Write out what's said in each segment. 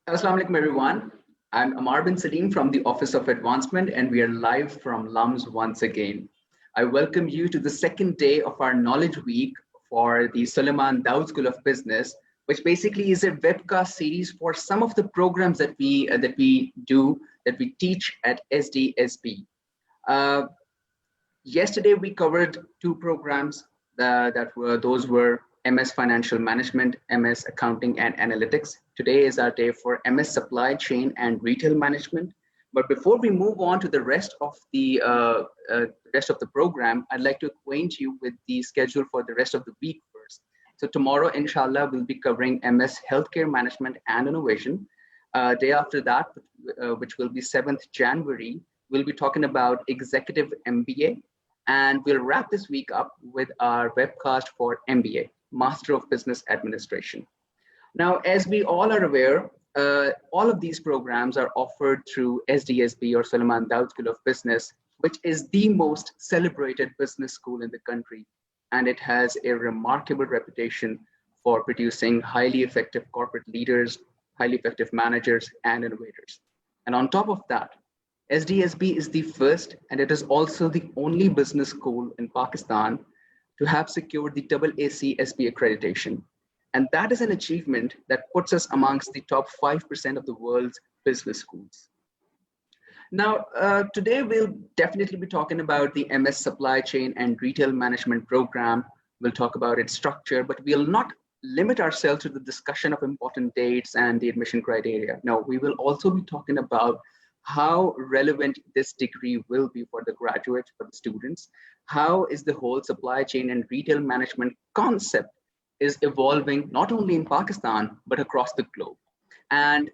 Assalamu alaikum, everyone. I'm Amar bin Salim from the Office of Advancement, and we are live from LUMS once again. I welcome you to the second day of our Knowledge Week for the Suleiman Dawood School of Business, which basically is a webcast series for some of the programs that we teach at SDSB. Uh, Yesterday, we covered two programs those were MS Financial Management, MS Accounting and Analytics. Today is our day for MS Supply Chain and Retail Management. But before we move on to the rest of the program, I'd like to acquaint you with the schedule for the rest of the week first. So tomorrow, inshallah, we'll be covering MS Healthcare Management and Innovation. Day after that, which will be 7th January, we'll be talking about Executive MBA, and we'll wrap this week up with our webcast for MBA, Master of Business Administration. Now, as we all are aware, all of these programs are offered through SDSB or Suleiman Dawood School of Business, which is the most celebrated business school in the country. And it has a remarkable reputation for producing highly effective corporate leaders, highly effective managers, and innovators. And on top of that, SDSB is the first, and it is also the only business school in Pakistan to have secured the AAC-SB accreditation. And that is an achievement that puts us amongst the top 5% of the world's business schools. Now, today we'll definitely be talking about the MS Supply Chain and Retail Management program. We'll talk about its structure, but we'll not limit ourselves to the discussion of important dates and the admission criteria. No, we will also be talking about how relevant this degree will be for the graduates, for the students, how is the whole supply chain and retail management concept is evolving, not only in Pakistan, but across the globe. And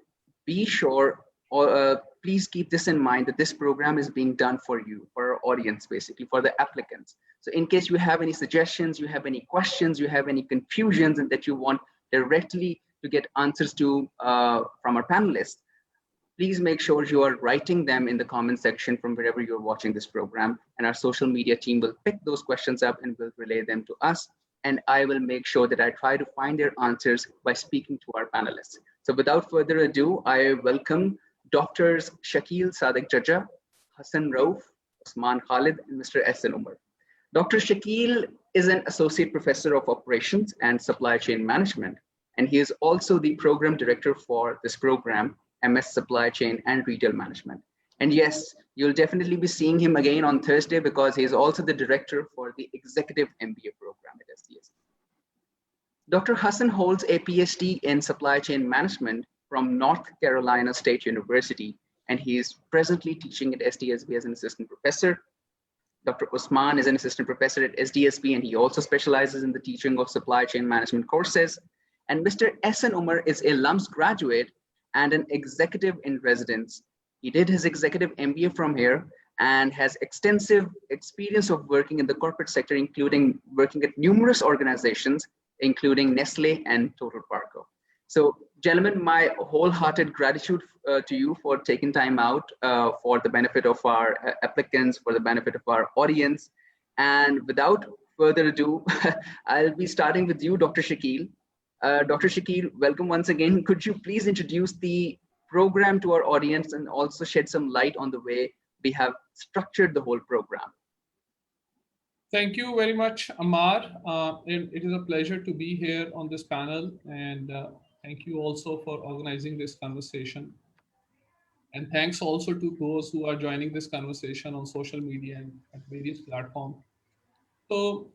be sure, or please keep this in mind, that this program is being done for you, for our audience, basically, for the applicants. So in case you have any suggestions, you have any questions, you have any confusions, and that you want directly to get answers to from our panelists, please make sure you are writing them in the comment section from wherever you're watching this program, and our social media team will pick those questions up and will relay them to us. And I will make sure that I try to find their answers by speaking to our panelists. So without further ado, I welcome Doctors Shakeel Sadiq Jaja, Hassan Rauf, Osman Khalid, and Mr. Ehsan Umar. Dr. Shakeel is an Associate Professor of Operations and Supply Chain Management, and he is also the Program Director for this program, MS Supply Chain and Retail Management. And yes, you'll definitely be seeing him again on Thursday because he is also the director for the Executive MBA program at SDSB. Dr. Hassan holds a PhD in Supply Chain Management from North Carolina State University, and he is presently teaching at SDSB as an assistant professor. Dr. Osman is an assistant professor at SDSB, and he also specializes in the teaching of supply chain management courses. And Mr. Ehsan Umar is a LUMS graduate and an executive in residence. He did his executive MBA from here and has extensive experience of working in the corporate sector, including working at numerous organizations, including Nestle and Total Parco. So gentlemen, my wholehearted gratitude to you for taking time out for the benefit of our applicants, for the benefit of our audience. And without further ado, I'll be starting with you, Dr. Shakeel. Dr. Shakeel, welcome once again. Could you please introduce the program to our audience and also shed some light on the way we have structured the whole program? Thank you very much, Amar. It is a pleasure to be here on this panel, and thank you also for organizing this conversation. And thanks also to those who are joining this conversation on social media and at various platforms. So,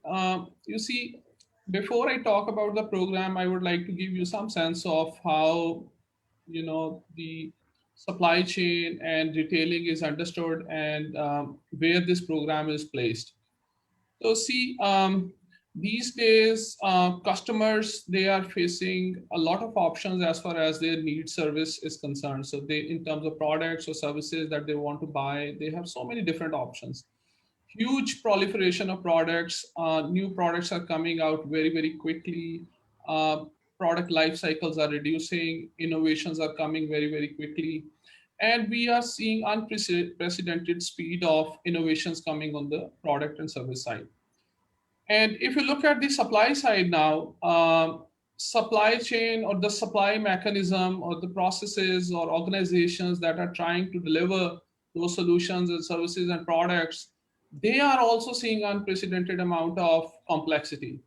you see, before I talk about the program, I would like to give you some sense of how, the supply chain and retailing is understood and where this program is placed. So see, these days, customers, they are facing a lot of options as far as their need service is concerned. So they, in terms of products or services that they want to buy, they have so many different options. Huge proliferation of products. New products are coming out very, very quickly. Product life cycles are reducing. Innovations are coming very, very quickly. And we are seeing unprecedented speed of innovations coming on the product and service side. And if you look at the supply side now, supply chain or the supply mechanism or the processes or organizations that are trying to deliver those solutions and services and products, they are also seeing unprecedented amount of complexity.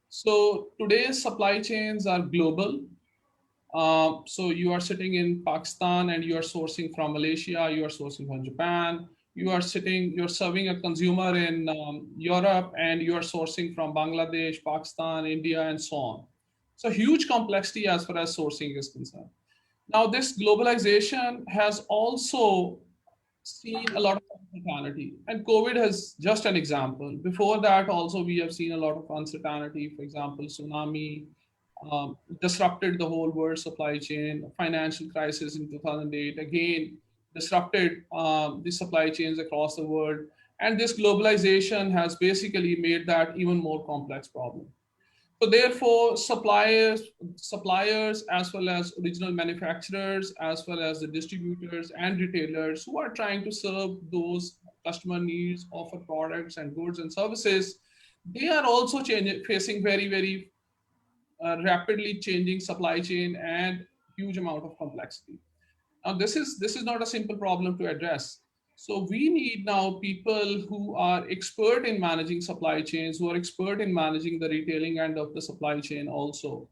So today's supply chains are global. So you are sitting in Pakistan and you are sourcing from Malaysia, you are sourcing from Japan, you're serving a consumer in Europe and you are sourcing from Bangladesh, Pakistan, India, and so on. So huge complexity as far as sourcing is concerned. Now, this globalization has also seen a lot of uncertainty, and COVID is just an example. Before that, also we have seen a lot of uncertainty. For example, tsunami disrupted the whole world supply chain. Financial crisis in 2008 again disrupted the supply chains across the world, and this globalization has basically made that even more complex problem. So therefore, suppliers, as well as original manufacturers, as well as the distributors and retailers who are trying to serve those customer needs, offer products and goods and services, they are also facing very, very rapidly changing supply chain and huge amount of complexity. Now, this is not a simple problem to address. So we need now people who are expert in managing supply chains, who are expert in managing the retailing end of the supply chain also.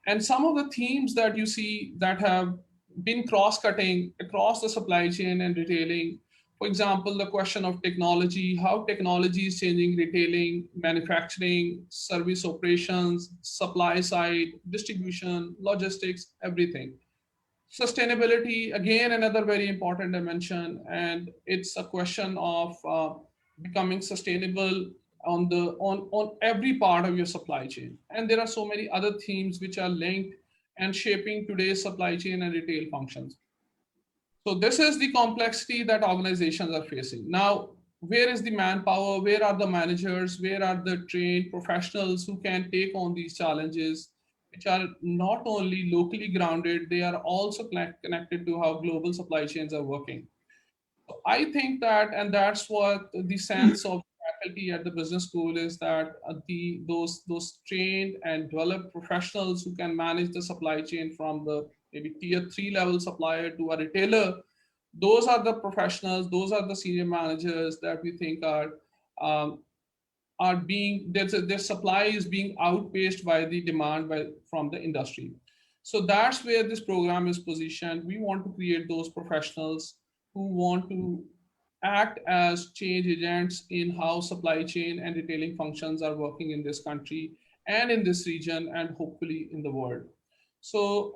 And some of the themes that you see that have been cross-cutting across the supply chain and retailing, for example, the question of technology, how technology is changing retailing, manufacturing, service operations, supply side, distribution, logistics, everything. Sustainability, again, another very important dimension, and it's a question of becoming sustainable on every part of your supply chain. And there are so many other themes which are linked and shaping today's supply chain and retail functions. So this is the complexity that organizations are facing. Now, where is the manpower? Where are the managers? Where are the trained professionals who can take on these challenges, which are not only locally grounded, they are also connected to how global supply chains are working. So I think that, and that's what the sense of faculty at the business school is, that those trained and developed professionals who can manage the supply chain from the maybe tier 3 level supplier to a retailer, those are the professionals, those are the senior managers that we think um, are being, their supply is being outpaced by the demand from the industry. So that's where this program is positioned. We want to create those professionals who want to act as change agents in how supply chain and retailing functions are working in this country and in this region and hopefully in the world. So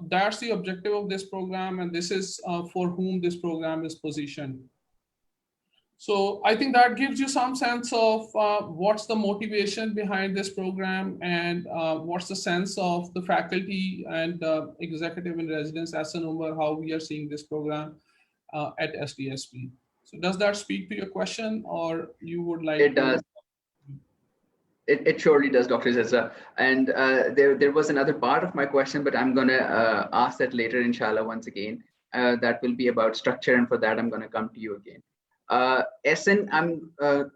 that's the objective of this program, and this is for whom this program is positioned. So I think that gives you some sense of what's the motivation behind this program, and what's the sense of the faculty and executive in residence as a number, how we are seeing this program at SDSP. So does that speak to your question, or you would like It does. It surely does, Dr. Zeza. And there was another part of my question, but I'm going to ask that later, inshallah, once again. That will be about structure, and for that, I'm going to come to you again. Essen, I'm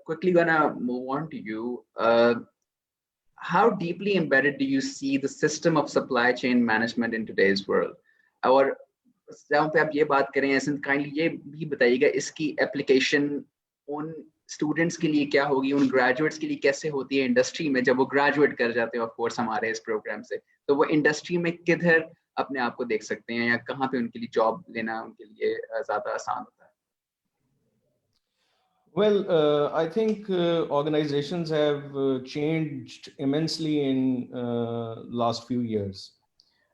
quickly going to move on to you. How deeply embedded do you see the system of supply chain management in today's world? और जहाँ पे आप ये बात करें, एसन kindly ये भी बताइएगा इसकी एप्लीकेशन उन स्टूडेंट्स के लिए क्या होगी, उन ग्रेजुएट्स के लिए कैसे होती है इंडस्ट्री में जब वो ग्रेजुएट कर जाते हैं ऑफ कोर्स हमारे इस प्रोग्राम से, तो वो इंडस्ट्री में किधर अपने आप को देख सकते हैं या कहाँ पे उनके लिए जॉब लेना उनके लिए ज्यादा आसान होता है? Well, I think organizations have changed immensely in last few years.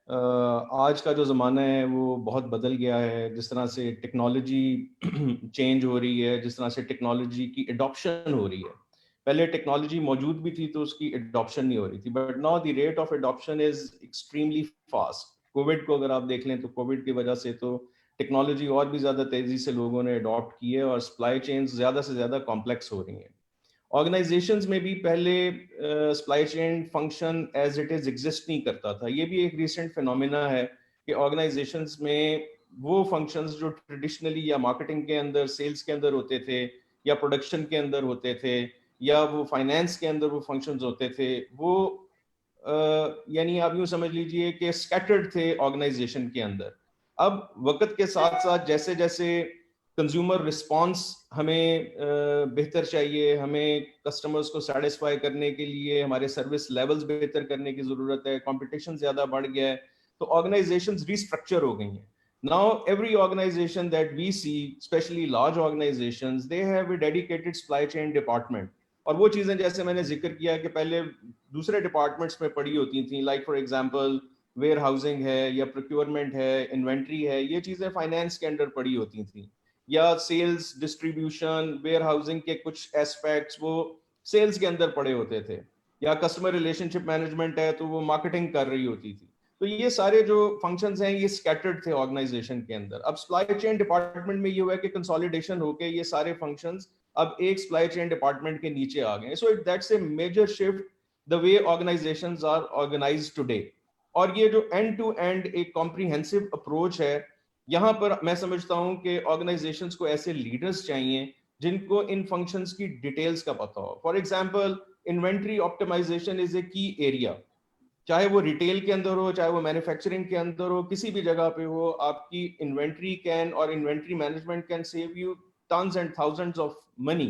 आज का जो ज़माना है वो बहुत बदल गया है. जिस तरह से टेक्नोलॉजी चेंज हो रही है, जिस तरह से टेक्नोलॉजी की एडॉप्शन हो रही है. पहले टेक्नोलॉजी मौजूद भी थी तो उसकी एडॉप्शन नहीं हो रही थी, but now the rate of adoption is extremely fast. Covid को अगर आप देख लें तो कोविड की वजह से तो टेक्नोलॉजी और भी ज़्यादा तेज़ी से लोगों ने अडॉप्ट की है और सप्लाई चेन्स ज़्यादा से ज़्यादा कॉम्प्लेक्स हो रही हैं. ऑर्गेनाइजेशंस में भी पहले supply chain function as it is exist नहीं करता था. ये भी एक रिसेंट फिनोमेना है कि ऑर्गेनाइजेशंस में वो फंक्शंस जो ट्रेडिशनली या मार्केटिंग के अंदर, सेल्स के अंदर होते थे, या प्रोडक्शन के अंदर होते थे, या वो फाइनेंस के अंदर वो फंक्शंस होते थे, वो यानी आप यूं समझ लीजिए कि स्कैटर्ड थे ऑर्गेनाइजेशन के अंदर। अब वक्त के साथ साथ जैसे जैसे कंज्यूमर रिस्पांस हमें बेहतर चाहिए, हमें कस्टमर्स को सेटिस्फाई करने के लिए हमारे सर्विस लेवल्स बेहतर करने की जरूरत है, कंपटीशन ज्यादा बढ़ गया है, तो ऑर्गेनाइजेशंस रिस्ट्रक्चर हो गई हैं। Now every organization that we see, especially large organizations, they have a dedicated supply chain department. और वो चीजें जैसे मैंने जिक्र किया कि पहले दूसरे डिपार्टमेंट्स में पड़ी होती थी, like for example warehousing है या प्रोक्योरमेंट है, इन्वेंट्री है, ये चीजें फाइनेंस के अंडर पड़ी होती थी, या सेल्स डिस्ट्रीब्यूशन वेयर हाउसिंग के कुछ एस्पेक्ट्स वो सेल्स के अंदर पड़े होते थे, या कस्टमर रिलेशनशिप मैनेजमेंट है तो वो मार्केटिंग कर रही होती थी। तो ये सारे जो फंक्शंस हैं ये स्कैटर्ड थे ऑर्गेनाइजेशन के अंदर। अब सप्लाई चेन डिपार्टमेंट में ये हुआ है कि कंसोलिडेशन होके ये सारे फंक्शंस अब एक सप्लाई चेन डिपार्टमेंट के नीचे आ गए। So that's a major shift the way organisations are organised today. और ये जो एंड टू एंड एक कॉम्प्रिहेंसिव अप्रोच है, यहाँ पर मैं समझता हूँ कि ऑर्गेनाइजेशंस को ऐसे लीडर्स चाहिए जिनको इन फंक्शंस की डिटेल्स का पता हो। For example inventory optimisation is a key area, चाहे वो रिटेल के अंदर हो, चाहे वो मैन्युफैक्चरिंग के अंदर हो, किसी भी जगह पे हो, आपकी इन्वेंट्री कैन और inventory management can save you tons and thousands of money.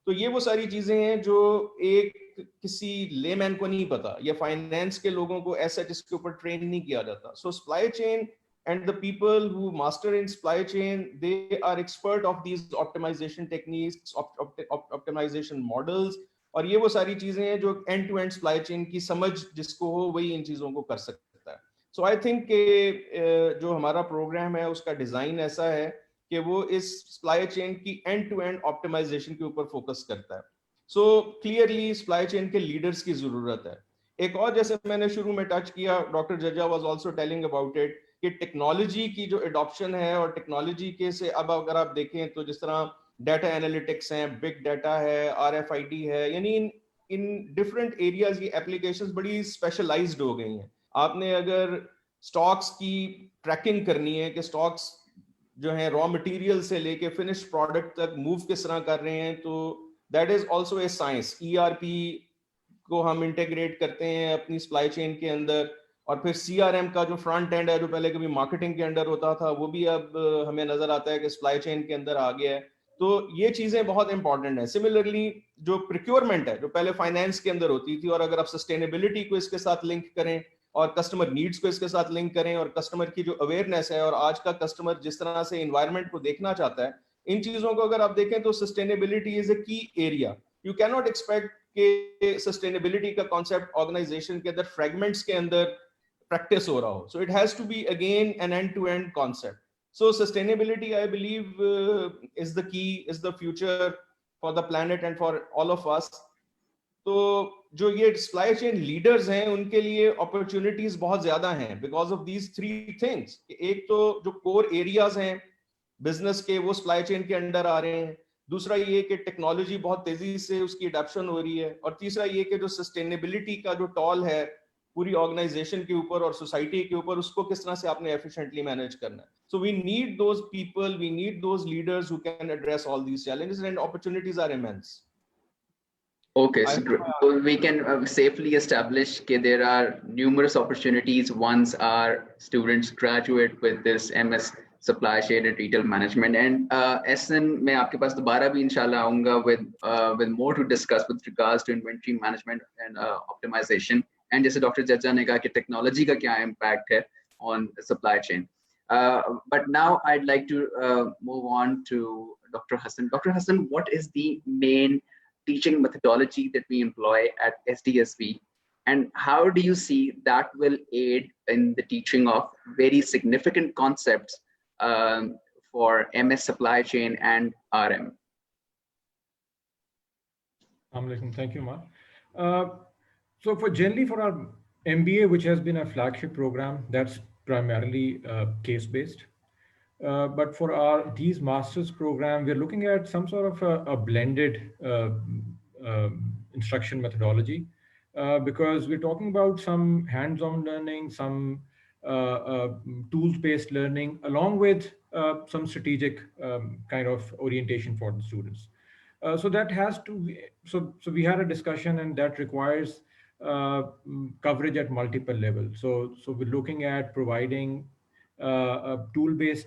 तो ये वो सारी चीजें हैं जो एक किसी लेमैन को नहीं पता, या फाइनेंस के लोगों को ऐसा जिसके ऊपर ट्रेन नहीं किया जाता। सो supply chain and the people who master in supply chain, they are expert of these optimization techniques, optimization models, और ये वो सारी चीजें हैं जो end to end supply chain की समझ जिसको हो वही इन चीजों को कर सकता है। सो आई थिंक जो हमारा प्रोग्राम है उसका डिजाइन ऐसा है कि वो इस सप्लाई चेन की एंड टू एंड ऑप्टिमाइजेशन के ऊपर फोकस करता है। सो क्लियरली सप्लाई चेन के लीडर्स की जरूरत है। एक और जैसे मैंने शुरू में टच किया, doctor Jajja was also telling about it, कि टेक्नोलॉजी की जो एडॉप्शन है, और टेक्नोलॉजी के से अब अगर आप देखें तो जिस तरह डाटा एनालिटिक्स हैं, बिग डाटा है, RFID है, यानी इन डिफरेंट एरियाज की एप्लीकेशंस बड़ी स्पेशलाइज्ड हो गई हैं। आपने अगर स्टॉक्स की ट्रैकिंग करनी है कि स्टॉक्स जो है रॉ मटेरियल से लेके फिनिश्ड प्रोडक्ट तक मूव किस तरह कर रहे हैं, तो that is also a science. ERP को हम इंटीग्रेट करते हैं अपनी सप्लाई चेन के अंदर, और फिर CRM का जो फ्रंट एंड है जो पहले कभी मार्केटिंग के अंडर होता था, वो भी अब हमें नजर आता है कि सप्लाई चेन के अंदर आ गया है। तो ये चीजें बहुत इंपॉर्टेंट है। सिमिलरली जो प्रोक्योरमेंट है जो पहले फाइनेंस के अंदर होती थी, और अगर आप सस्टेनेबिलिटी को इसके साथ लिंक करें और कस्टमर नीड्स को इसके साथ लिंक करें, और कस्टमर की जो अवेयरनेस है, और आज का कस्टमर जिस तरह से इन्वायरमेंट को देखना चाहता है, इन चीजों को अगर आप देखें तो sustainability is a key area. You can not expect कि सस्टेनेबिलिटी का कॉन्सेप्ट ऑर्गेनाइजेशन के अंदर फ्रेगमेंट्स के अंदर प्रैक्टिस हो रहा हो। So it has to be again an end-to-end concept. So sustainability, I believe, is the key, is the future for the planet and for all of us. तो जो ये सप्लाई चेन लीडर्स हैं उनके लिए opportunities बहुत ज्यादा हैं because of these three things. एक तो जो कोर एरियाज हैं बिजनेस के वो सप्लाई चेन के अंडर आ रहे हैं, दूसरा ये कि टेक्नोलॉजी बहुत तेजी से उसकी अडॉप्शन हो रही है, और तीसरा ये कि जो सस्टेनेबिलिटी का जो टॉल है पूरी ऑर्गेनाइजेशन के ऊपर और सोसाइटी के ऊपर, उसको किस तरह से आपने एफिशिएंटली मैनेज करना है। So we need those people, we need those leaders who can address all these challenges, and opportunities are immense. Okay, so we can safely establish that there are numerous opportunities once our students graduate with this MS supply chain and retail management. And SN, मैं आपके पास दोबारा भी इंशाल्लाह आऊँगा with more to discuss with regards to inventory management and optimization. And जैसे doctor जज्जा ने कहा कि टेक्नोलॉजी का क्या इम्पैक्ट है on supply chain. But now I'd like to move on to Dr. Hassan. Dr. Hassan, what is the main teaching methodology that we employ at SDSV, and how do you see that will aid in the teaching of very significant concepts for MS supply chain and RM? Thank you, Mark. So for our MBA, which has been a flagship program, that's primarily case-based. But for these master's program, we're looking at some sort of a blended instruction methodology, because we're talking about some hands-on learning, some tools-based learning, along with some strategic kind of orientation for the students. So that has to be, so we had a discussion, and that requires coverage at multiple levels. So we're looking at providing tool-based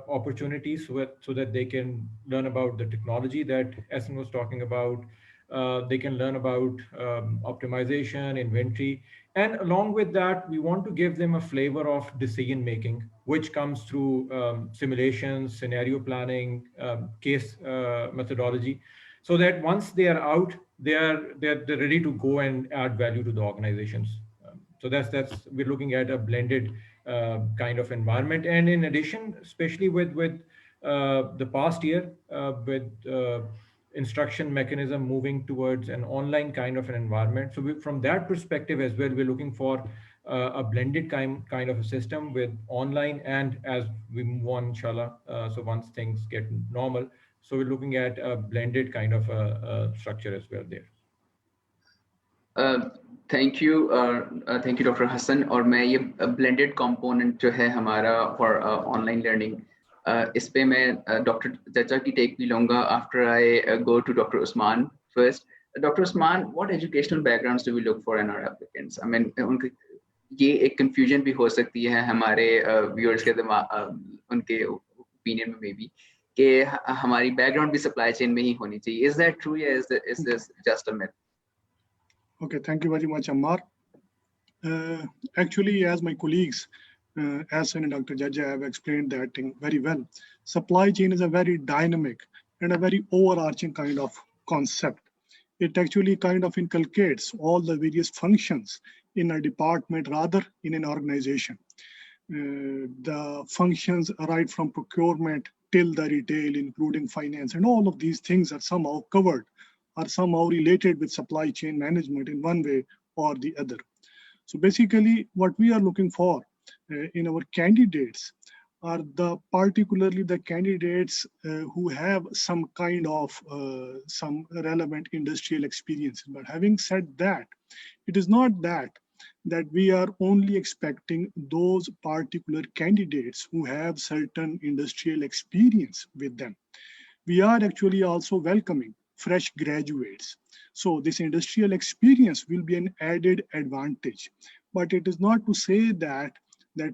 opportunities so that they can learn about the technology that Essen was talking about. They can learn about optimization, inventory, and along with that, we want to give them a flavor of decision making, which comes through simulations, scenario planning, case methodology, so that once they are out, they're ready to go and add value to the organizations. So that's we're looking at a blended kind of environment. And in addition, especially with the past year, with instruction mechanism moving towards an online kind of an environment. So from that perspective as well, we're looking for a blended kind of a system with online and as we move on, inshallah. So once things get normal, so we're looking at a blended kind of a structure as well there. Thank you doctor Hasan. और मैं ये blended component जो है हमारा for online learning, इस पे मैं doctor जज्जा की टेक भी लूँगा after I go to doctor Usman first. Doctor Usman, what educational backgrounds do we look for in our applicants? I mean उनके ये एक कंफ्यूजन भी हो सकती है हमारे व्यूअर्स के उनके ओपिनियन में मे बी कि हमारी बैकग्राउंड भी सप्लाई चेन में ही होनी चाहिए. इज दैट ट्रू या is this just a myth? Okay, thank you very much, Ammar. Actually, as my colleagues, Hassan and Dr. Jajja have explained that thing very well, supply chain is a very dynamic and a very overarching kind of concept. It actually kind of inculcates all the various functions in a department, rather in an organization. The functions right from procurement till the retail, including finance, and all of these things are somehow covered, are somehow related with supply chain management in one way or the other. So basically what we are looking for in our candidates are particularly the candidates who have some kind of some relevant industrial experience. But having said that, it is not that we are only expecting those particular candidates who have certain industrial experience with them. We are actually also welcoming fresh graduates. So this industrial experience will be an added advantage. But it is not to say that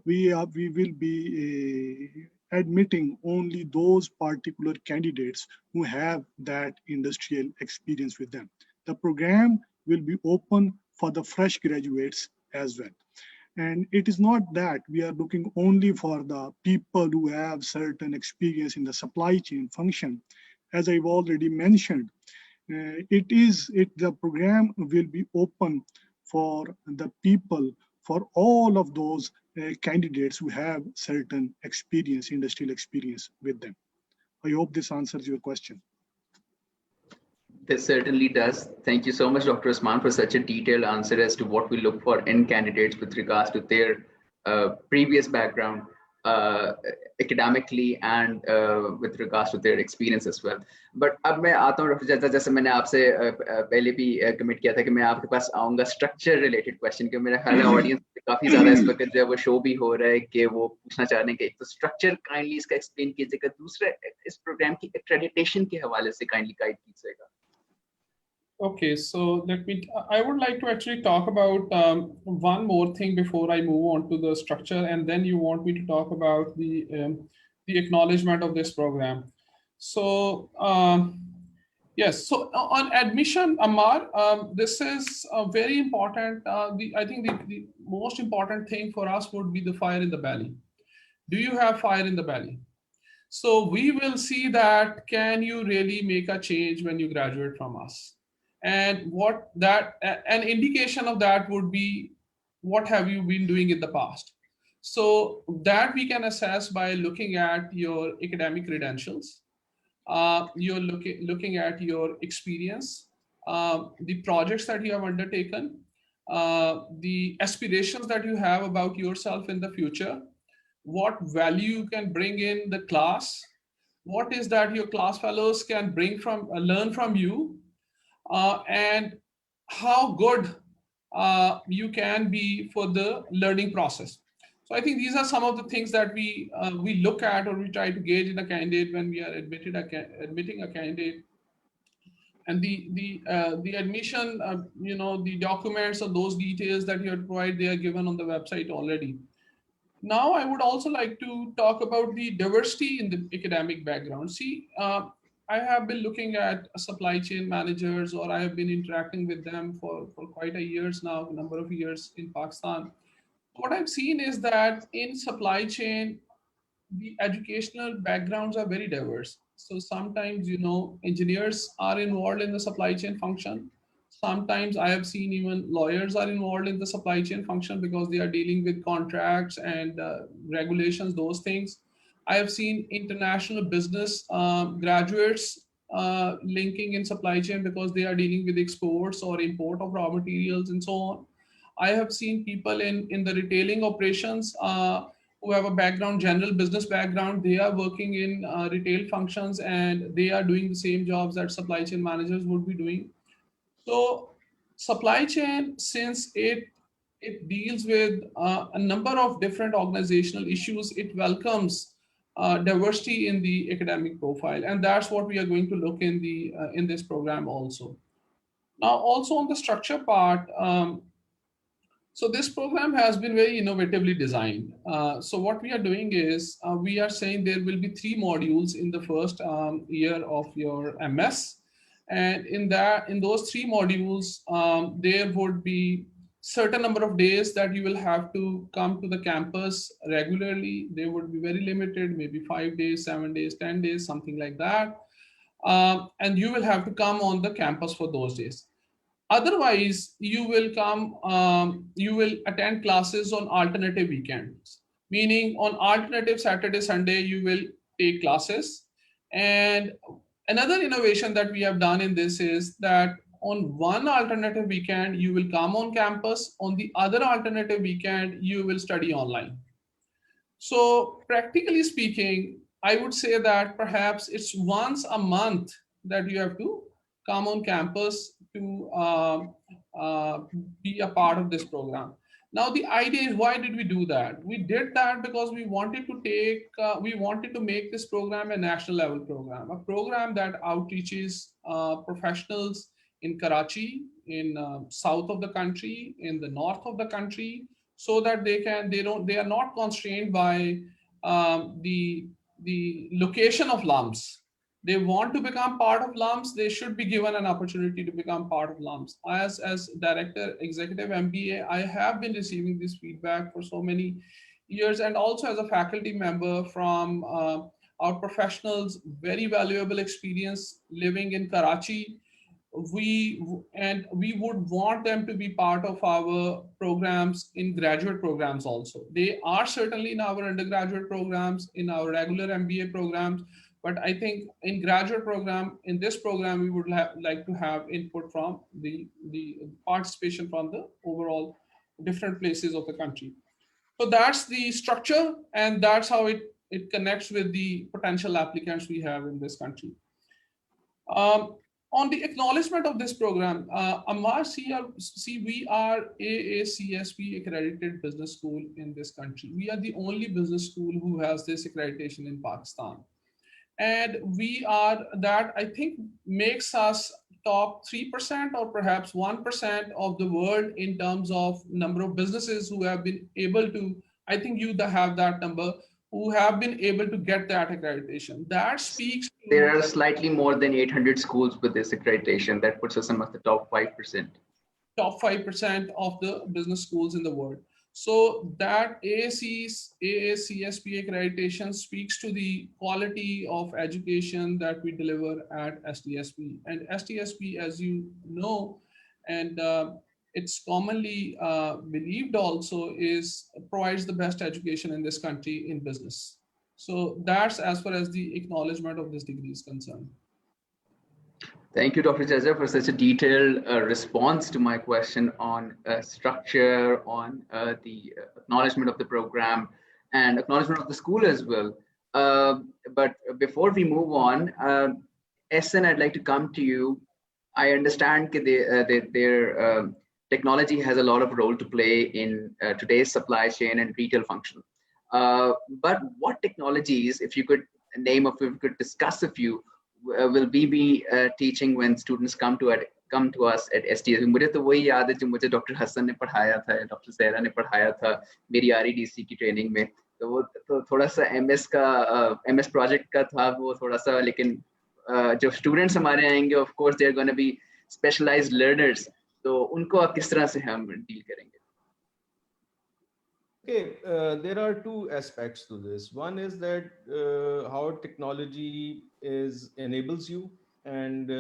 we will be admitting only those particular candidates who have that industrial experience with them. The program will be open for the fresh graduates as well. And it is not that we are looking only for the people who have certain experience in the supply chain function. As I've already mentioned, the program will be open for the people, for all of those candidates who have certain experience, industrial experience with them. I hope this answers your question. This certainly does. Thank you so much, Dr. Usman, for such a detailed answer as to what we look for in candidates with regards to their previous background, academically and with regards to their experience as well. But अब मैं आता हूँ doctor जज्जा, जैसे मैंने आपसे पहले भी commit किया था कि मैं आपके पास आऊँगा स्ट्रक्चर रिलेटेड क्वेश्चन, के मेरा ख्याल है ऑडियंस काफी ज्यादा इस वक्त जब वो शो भी हो रहा है कि वो पूछना चाह रहे हैं कि एक तो स्ट्रक्चर काइंडली इसका एक्सप्लेन कीजिएगा, दूसरा इस प्रोग्राम की एक्रेडिटेशन के हवाले से काइंडली गाइड कीजिएगा. Okay, so I would like to actually talk about one more thing before I move on to the structure, and then you want me to talk about the acknowledgement of this program. So yes, so on admission, Ammar, this is very important. I think the most important thing for us would be the fire in the belly. Do you have fire in the belly? So we will see that, can you really make a change when you graduate from us? And an indication of that would be, what have you been doing in the past? So that we can assess by looking at your academic credentials. You're looking at your experience, the projects that you have undertaken, the aspirations that you have about yourself in the future, what value you can bring in the class, what is that your class fellows can learn from you, and how good you can be for the learning process. So I think these are some of the things that we look at, or we try to gauge in a candidate when we are admitting a candidate. and the admission, the documents or those details that you have to provide, they are given on the website already. Now, I would also like to talk about the diversity in the academic background. See, I have been looking at supply chain managers, or I have been interacting with them for quite a years now, a number of years in Pakistan. What I've seen is that in supply chain, the educational backgrounds are very diverse. So sometimes, engineers are involved in the supply chain function. Sometimes I have seen even lawyers are involved in the supply chain function because they are dealing with contracts and regulations, those things. I have seen international business graduates linking in supply chain because they are dealing with exports or import of raw materials and so on. I have seen people in the retailing operations who have a background, general business background. They are working in retail functions and they are doing the same jobs that supply chain managers would be doing. So supply chain, since it deals with a number of different organizational issues, it welcomes diversity in the academic profile, and that's what we are going to look in this program also. Now, also on the structure part, so this program has been very innovatively designed. So what we are doing is we are saying there will be 3 modules in the first year of your MS. And in those 3 modules, there would be certain number of days that you will have to come to the campus regularly. They would be very limited, maybe 5 days, 7 days, 10 days, something like that. And you will have to come on the campus for those days. Otherwise, you will attend classes on alternative weekends, meaning on alternative Saturday, Sunday, you will take classes. And another innovation that we have done in this is that on one alternative weekend, you will come on campus. On the other alternative weekend, you will study online. So practically speaking, I would say that perhaps it's once a month that you have to come on campus to be a part of this program. Now, the idea is, why did we do that? We did that because we wanted to make this program a national level program, a program that outreaches professionals in Karachi, in south of the country, in the north of the country, so that they are not constrained by the location of LUMS. They want to become part of LUMS, they should be given an opportunity to become part of LUMS. As Director Executive MBA, I have been receiving this feedback for so many years, and also as a faculty member from our professionals, very valuable experience living in Karachi. We would want them to be part of our programs in graduate programs also. They are certainly in our undergraduate programs, in our regular MBA programs, but I think in graduate program, in this program, we would like to have input from the participation from the overall different places of the country. So that's the structure, and that's how it connects with the potential applicants we have in this country. On the acknowledgement of this program, Ammar, we are AACSP accredited business school in this country. We are the only business school who has this accreditation in Pakistan. And that I think makes us top 3% or perhaps 1% of the world in terms of number of businesses who have been able to, I think you have that number, who have been able to get that accreditation. That speaks to, there are slightly more than 800 schools with this accreditation. That puts us among the top 5%. Top 5% of the business schools in the world. So that AACSP accreditation speaks to the quality of education that we deliver at STSP. And STSP, as you know, and it's commonly believed also, provides the best education in this country in business. So that's as far as the acknowledgement of this degree is concerned. Thank you, Dr. Jaja, for such a detailed response to my question on structure, on the acknowledgement of the program, and acknowledgement of the school as well. But before we move on, Ehsan, I'd like to come to you. I understand that their technology has a lot of role to play in today's supply chain and retail function. But what technologies, if you could discuss a few, will we be teaching when students come to us at STS? मुझे तो वही याद है जो मुझे doctor Hasan ने पढ़ाया था, डॉक्टर सहरा ने पढ़ाया था मेरी REDC की ट्रेनिंग में। तो वो तो थोड़ा सा MS प्रोजेक्ट का था वो थोड़ा सा, लेकिन जो स्टूडेंट्स हमारे आएंगे of course they are gonna be specialised learners, तो उनको आप किस तरह से हम डील करेंगे? Okay, there are two aspects to this. One is that how technology enables you, and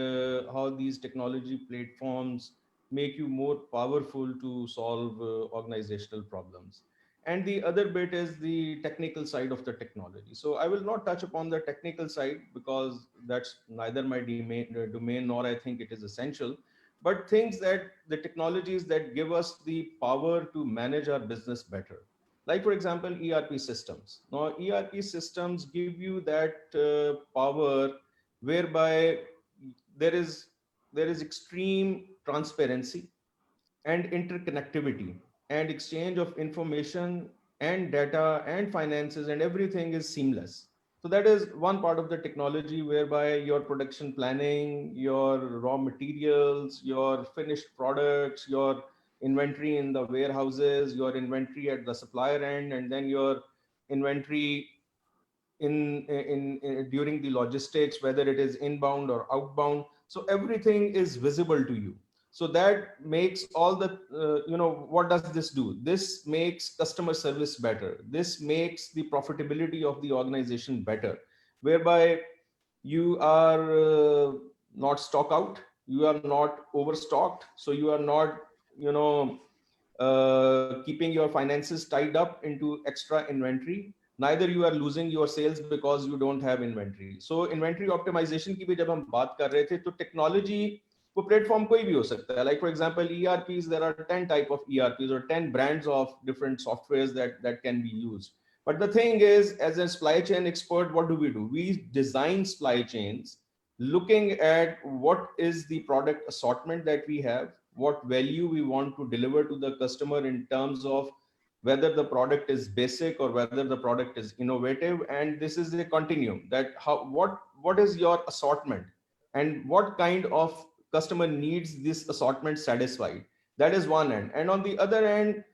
how these technology platforms make you more powerful to solve organizational problems. And the other bit is the technical side of the technology. So I will not touch upon the technical side because that's neither my domain nor I think it is essential. But things that the technologies that give us the power to manage our business better, like for example ERP systems. Now ERP systems give you that power whereby there is extreme transparency and interconnectivity and exchange of information and data and finances, and everything is seamless. So that is one part of the technology whereby your production planning, your raw materials, your finished products, your inventory in the warehouses, your inventory at the supplier end, and then your inventory in during the logistics, whether it is inbound or outbound. So everything is visible to you. So that makes all the what does this do? This makes customer service better. This makes the profitability of the organization better, whereby you are not stock out, you are not overstocked, so you are not keeping your finances tied up into extra inventory. Neither you are losing your sales because you don't have inventory. So inventory optimization की भी जब हम बात कर रहे थे, तो technology वो platform कोई भी हो सकता है. Like for example, ERPs, there are 10 type of ERPs or 10 brands of different softwares that can be used. But the thing is, as a supply chain expert, what do? We design supply chains looking at what is the product assortment that we have, what value we want to deliver to the customer in terms of whether the product is basic or whether the product is innovative. And this is a continuum that what is your assortment and what kind of customer needs this assortment satisfied. That is one end. And on the other end,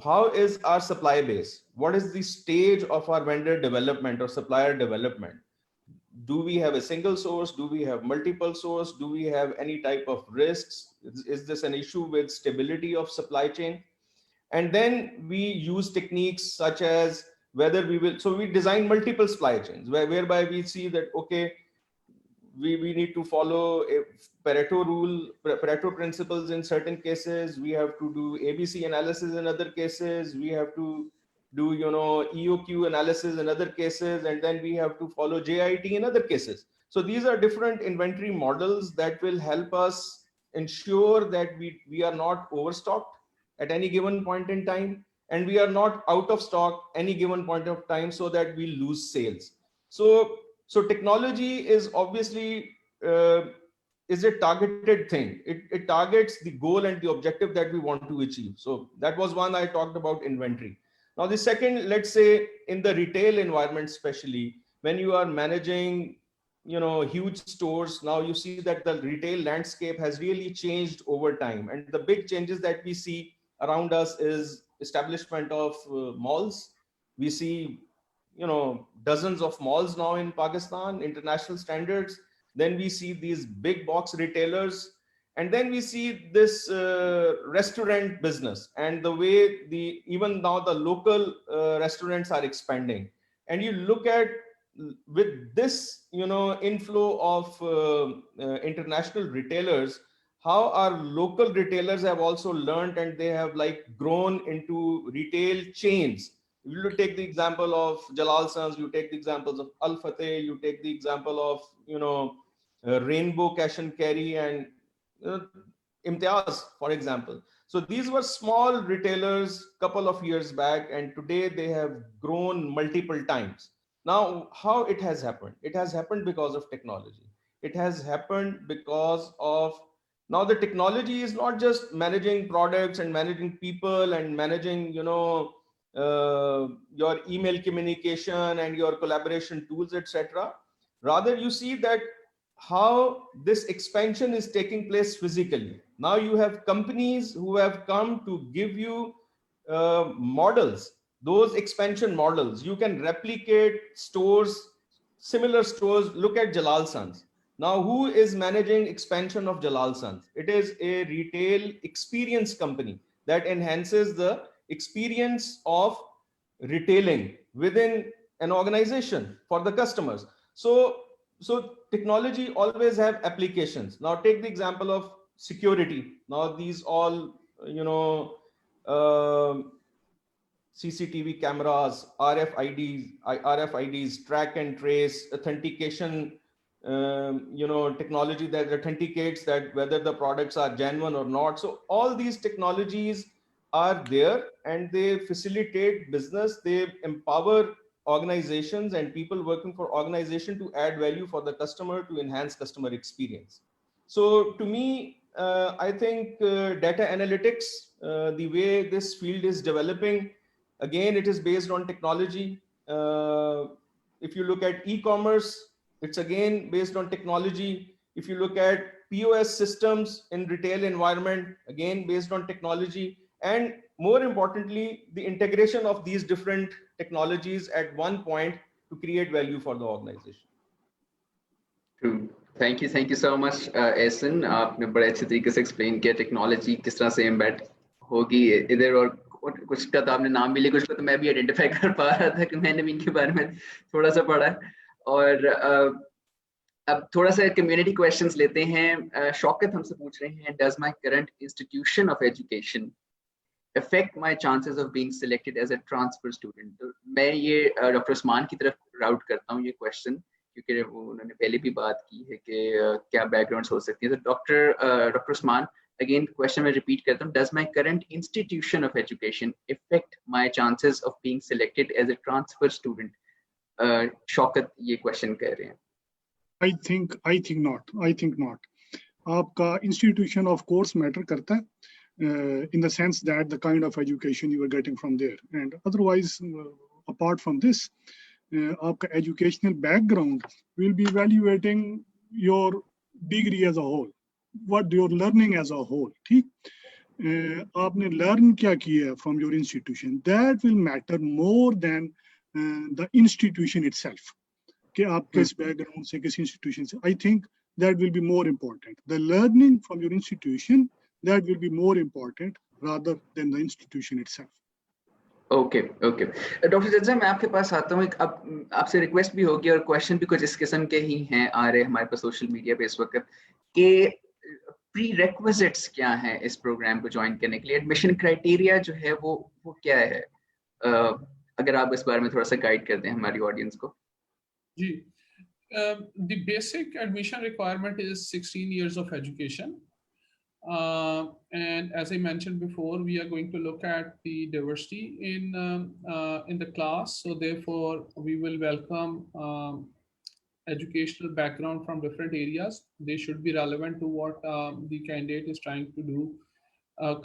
how is our supply base? What is the stage of our vendor development or supplier development? Do we have a single source? Do we have multiple source? Do we have any type of risks? Is this an issue with stability of supply chain? And then we use techniques such as whether we will, so we design multiple supply chains whereby we see that, okay, we need to follow a Pareto rule, Pareto principles in certain cases. We have to do ABC analysis in other cases. We have to do, EOQ analysis in other cases. And then we have to follow JIT in other cases. So these are different inventory models that will help us ensure that we are not overstocked at any given point in time, and we are not out of stock any given point of time so that we lose sales. So technology is obviously is a targeted thing. It targets the goal and the objective that we want to achieve. So that was one I talked about, inventory. Now the second, let's say in the retail environment, especially when you are managing huge stores, now you see that the retail landscape has really changed over time, and the big changes that we see around us is establishment of malls. We see dozens of malls now in Pakistan, international standards. Then we see these big box retailers, and then we see this restaurant business, and the way even now the local restaurants are expanding. And you look at, with this inflow of international retailers, how our local retailers have also learned, and they have grown into retail chains. You take the example of Jalal Sons, you take the examples of Al Fateh, you take the example of Rainbow Cash and Carry and Imtiaz, for example. So these were small retailers couple of years back, and today they have grown multiple times. Now, how it has happened? It has happened because of technology. It has happened because of, now the technology is not just managing products and managing people and managing, your email communication and your collaboration tools, etc. Rather, you see that how this expansion is taking place physically. Now you have companies who have come to give you models, those expansion models. You can replicate stores, similar stores. Look at Jalal Sons. Now, who is managing expansion of Jalal Sons? It is a retail experience company that enhances the experience of retailing within an organization for the customers. So technology always have applications. Now take the example of security. Now these all, you know, CCTV cameras, RFIDs, track and trace, authentication, you know, technology that authenticates that whether the products are genuine or not. So all these technologies are there and they facilitate business. They empower organizations and people working for organization to add value for the customer, to enhance customer experience. So to me, I think data analytics, the way this field is developing, again, it is based on technology. If you look at e-commerce, it's again based on technology. If you look at POS systems in retail environment, again based on technology. And more importantly, the integration of these different technologies at one point to create value for the organization. True. Thank you so much, Ehsan. आपने बड़े अच्छे तरीके से explain किया technology किस तरह से embed होगी इधर, और कुछ का तो आपने नाम भी लिया, कुछ को तो मैं भी आइडेंटिफाई कर पा रहा था कि मैंने भी इनके बारे में थोड़ा सा पढ़ा है। और अब थोड़ा सा कम्युनिटी क्वेश्चंस लेते हैं। शौकत हमसे पूछ रहे हैं, does my current institution of education affect my chances of being selected as a transfer student? तो मैं ये डॉक्टर उस्मान की तरफ राउट करता हूँ ये क्वेश्चन, क्योंकि उन्होंने पहले भी बात की है कि क्या बैकग्राउंड्स हो सकती है। तो डॉक्टर उस्मान, अगेन क्वेश्चन मैं रिपीट करता हूँ, does my current institution of education affect my chances of being selected as a transfer student? Shaukat ये क्वेश्चन कर रहे हैं। I think not. आपका institution of course matter करता है, in the sense that the kind of education you are getting from there, and otherwise apart from this, आपका educational background will be evaluating your degree as a whole, what you're learning as a whole. ठीक, आपने learn क्या किया from your institution, that will matter more than the institution itself. कि आप किस background से, किस institution से. I think that will be more important. The learning from your institution, that will be more important rather than the institution itself. Okay doctor Jajja, मैं आपके पास आता हूँ। अब आपसे रिक्वेस्ट भी होगी और क्वेश्चन भी कुछ इस किस्म के ही हैं आ रहे हमारे पास सोशल मीडिया पे इस वक्त, कि प्री रेक्विजिट्स क्या हैं इस प्रोग्राम को ज्वाइन करने के लिए, एडमिशन क्राइटेरिया जो है वो क्या है? अगर आप इस बारे में थोड़ा सा गाइड कर दें हमारी ऑडियंस को। जी, the basic admission requirement is 16 years of education. And as I mentioned before, we are going to look at the diversity in the class. So therefore, we will welcome educational background from different areas. They should be relevant to what the candidate is trying to do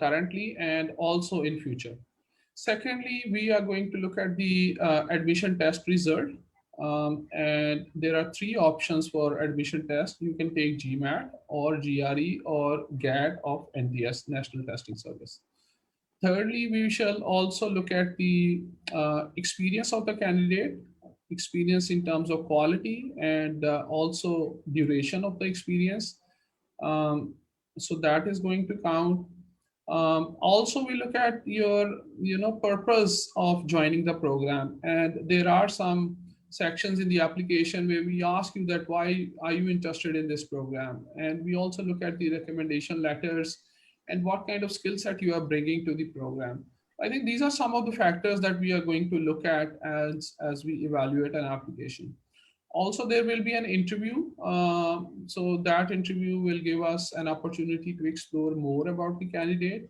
currently and also in future. Secondly, we are going to look at the admission test result. And there are three options for admission test. You can take GMAT or GRE or GAT of NTS, National Testing Service. Thirdly, we shall also look at the experience of the candidate, experience in terms of quality and also duration of the experience. So that is going to count. Also, we look at your purpose of joining the program, and there are some sections in the application where we ask you that why are you interested in this program, and we also look at the recommendation letters and what kind of skill set you are bringing to the program. I think these are some of the factors that we are going to look at as we evaluate an application. Also, there will be an interview. So that interview will give us an opportunity to explore more about the candidate.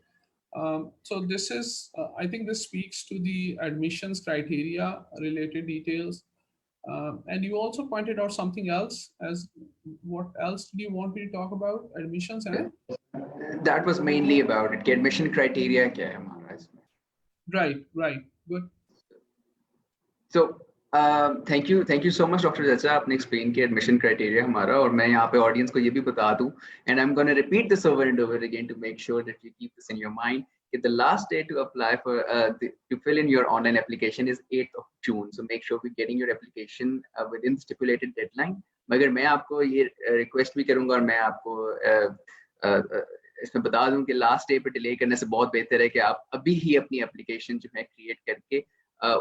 So this is, I think this speaks to the admissions criteria related details. And you also pointed out something else. As what else do you want me to talk about? Admissions and? That was mainly about it. Admission criteria क्या है हमारा इसमें? Right. Good. So thank you so much doctor Jajja, आपने explain किया admission criteria हमारा, और मैं यहाँ पे ऑडियंस को ये भी बता दूं, and I am gonna repeat this over and over again to make sure that you keep this in your mind, that the last day to apply for to fill in your online application is 8th of June. So make sure we're getting your application within the stipulated deadline. मगर मैं आपको ये request भी करूंगा, और मैं आपको इसमें बता दूं कि लास्ट डे पे डिले करने से बहुत बेहतर है कि आप अभी ही अपनी एप्लीकेशन जो है क्रिएट करके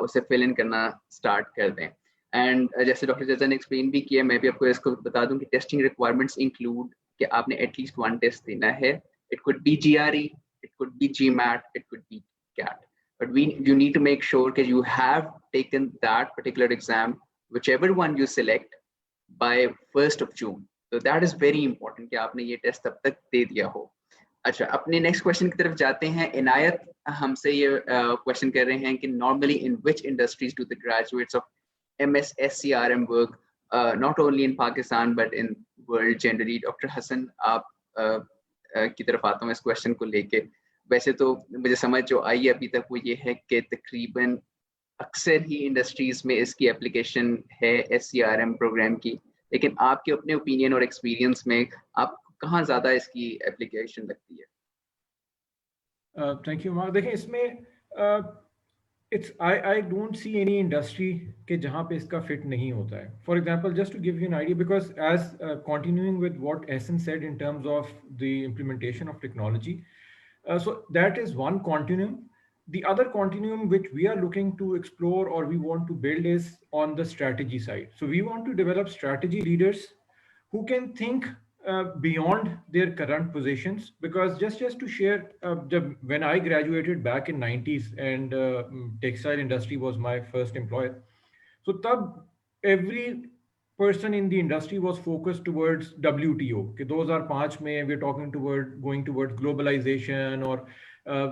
उसे फिल इन करना स्टार्ट कर दें. एंड जैसे डॉक्टर जज्जा ने एक्सप्लेन भी किया, मैं भी आपको इसको बता दूं कि टेस्टिंग रिक्वायरमेंट्स इंक्लूड कि आपने एटलीस्ट 1 टेस्ट देना है. It could be GRE, it could be GMAT, it could be CAT, but you need to make sure that you have taken that particular exam, whichever one you select, by 1st of June. So that is very important कि आपने ये test तब तक दे दिया हो. अच्छा, अपने next question की तरफ जाते हैं. इनायत हमसे ये क्वेश्चन कर रहे हैं कि normally in which industries do the graduates of MS SCRM work, not only in Pakistan but in world generally. Doctor Hasan, आप की तरफ आता हूँ इस क्वेश्चन को लेके. वैसे तो मुझे समझ जो आई अभी तक वो ये है कि तकरीबन अक्सर ही इंडस्ट्रीज में इसकी एप्लीकेशन है SCRM प्रोग्राम की, लेकिन आपके अपने ओपिनियन और एक्सपीरियंस में आप कहाँ ज्यादा इसकी एप्लीकेशन लगती है? Thank you mark. देखिए, इसमें I don't see any industry के जहाँ पे इसका fit नहीं होता है. For example, just to give you an idea, because as continuing with what Essen said in terms of the implementation of technology, so that is one continuum. The other continuum which we are looking to explore or we want to build is on the strategy side. So we want to develop strategy leaders who can think beyond their current positions, because just to share, when I graduated back in 90s and textile industry was my first employer, so tab every person in the industry was focused towards WTO. Okay, those are पांच में we're talking toward going towards globalization, or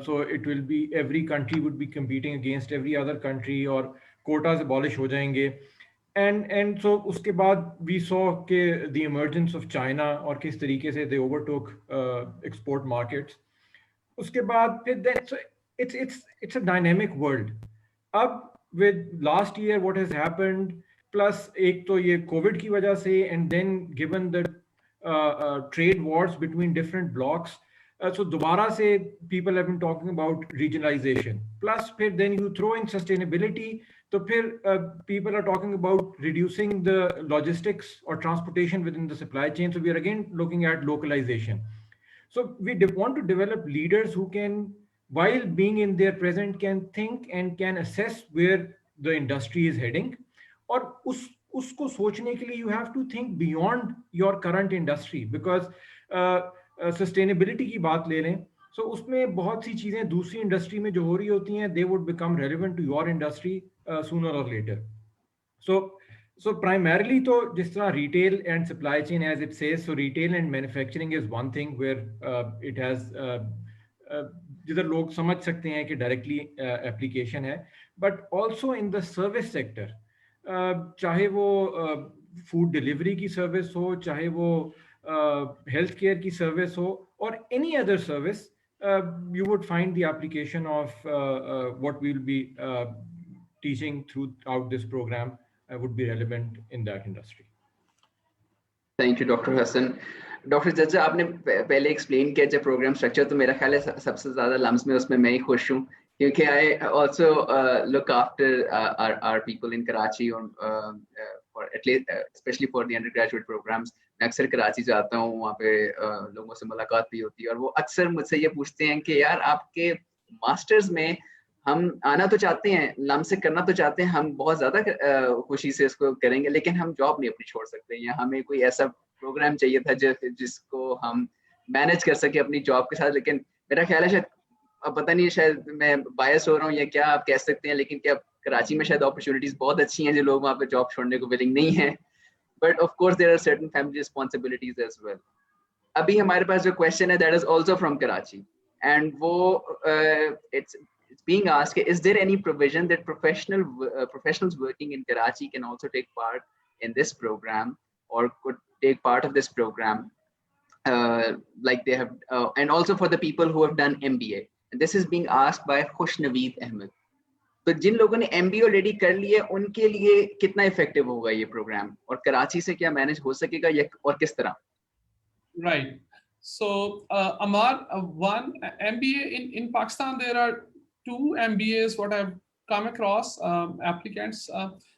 so it will be every country would be competing against every other country, or quotas abolish हो जाएंगे. And so उसके बाद we saw के the emergence of China और किस तरीके से they overtook export markets. उसके बाद फिर then so it's a dynamic world. अब with last year what has happened, plus एक तो ये COVID की वजह से, and then given the trade wars between different blocks, so दोबारा से people have been talking about regionalization. Plus फिर then you throw in sustainability, तो फिर people are talking about reducing the logistics or transportation within the supply chain. So we are again looking at localization. So we want to develop leaders who can, while being in their present, can think and can assess where the industry is heading. और उसको सोचने के लिए you have to think beyond your current industry, because sustainability की बात ले लें, so उसमें बहुत सी चीजें दूसरी इंडस्ट्री में जो हो रही होती हैं, they would become relevant to your industry sooner or later. So primarily तो जिस तरह retail and supply chain as it says, so retail and manufacturing is one thing where it has जिधर लोग समझ सकते हैं कि directly application है, but also in the service sector, चाहे वो food delivery की service हो, चाहे वो healthcare की service हो, or any other service, you would find the application of what we'll be teaching throughout this program would be relevant in that industry. Thank you, Dr. Hassan. Dr. Jajja, आपने पहले explain किया जब programme structure, तो मेरा ख्याल है सबसे ज्यादा लम्स में उसमें मैं ही खुश हूँ, क्योंकि I also look after our people in Karachi on for at least especially for the undergraduate programs. मैं अक्सर कराची जाता हूँ, वहाँ पे लोगों से मुलाकात भी होती है, और वो अक्सर मुझसे ये पूछते हैं कि यार आपके मास्टर्स में हम आना तो चाहते हैं, लम से करना तो चाहते हैं, हम बहुत ज्यादा खुशी से इसको करेंगे, लेकिन हम जॉब नहीं अपनी छोड़ सकते, या हमें कोई ऐसा प्रोग्राम चाहिए था जिसको हम मैनेज कर सके अपनी जॉब के साथ. लेकिन मेरा ख्याल है शायद, पता नहीं शायद मैं बायस हो रहा हूँ या क्या आप कह सकते हैं, लेकिन क्या कराची में शायद अपॉर्चुनिटीज बहुत अच्छी हैं जो लोग वहाँ पे जॉब छोड़ने को विलिंग नहीं है, but of course there are certain family responsibilities as well. अभी हमारे पास जो क्वेश्चन है that is also from Karachi, and वो it's being asked, is there any provision that professionals working in Karachi can also take part in this program, or could take part of this program, like they have, and also for the people who have done MBA? And this is being asked by Khush Naveed Ahmed. तो जिन लोगों ने MBA already कर लिए उनके लिए कितना effective होगा ये प्रोग्राम, और कराची से क्या मैनेज हो सकेगा या और किस तरह? Right. So, Amar, one MBA in Pakistan, there are two MBAs what I've come across applicants.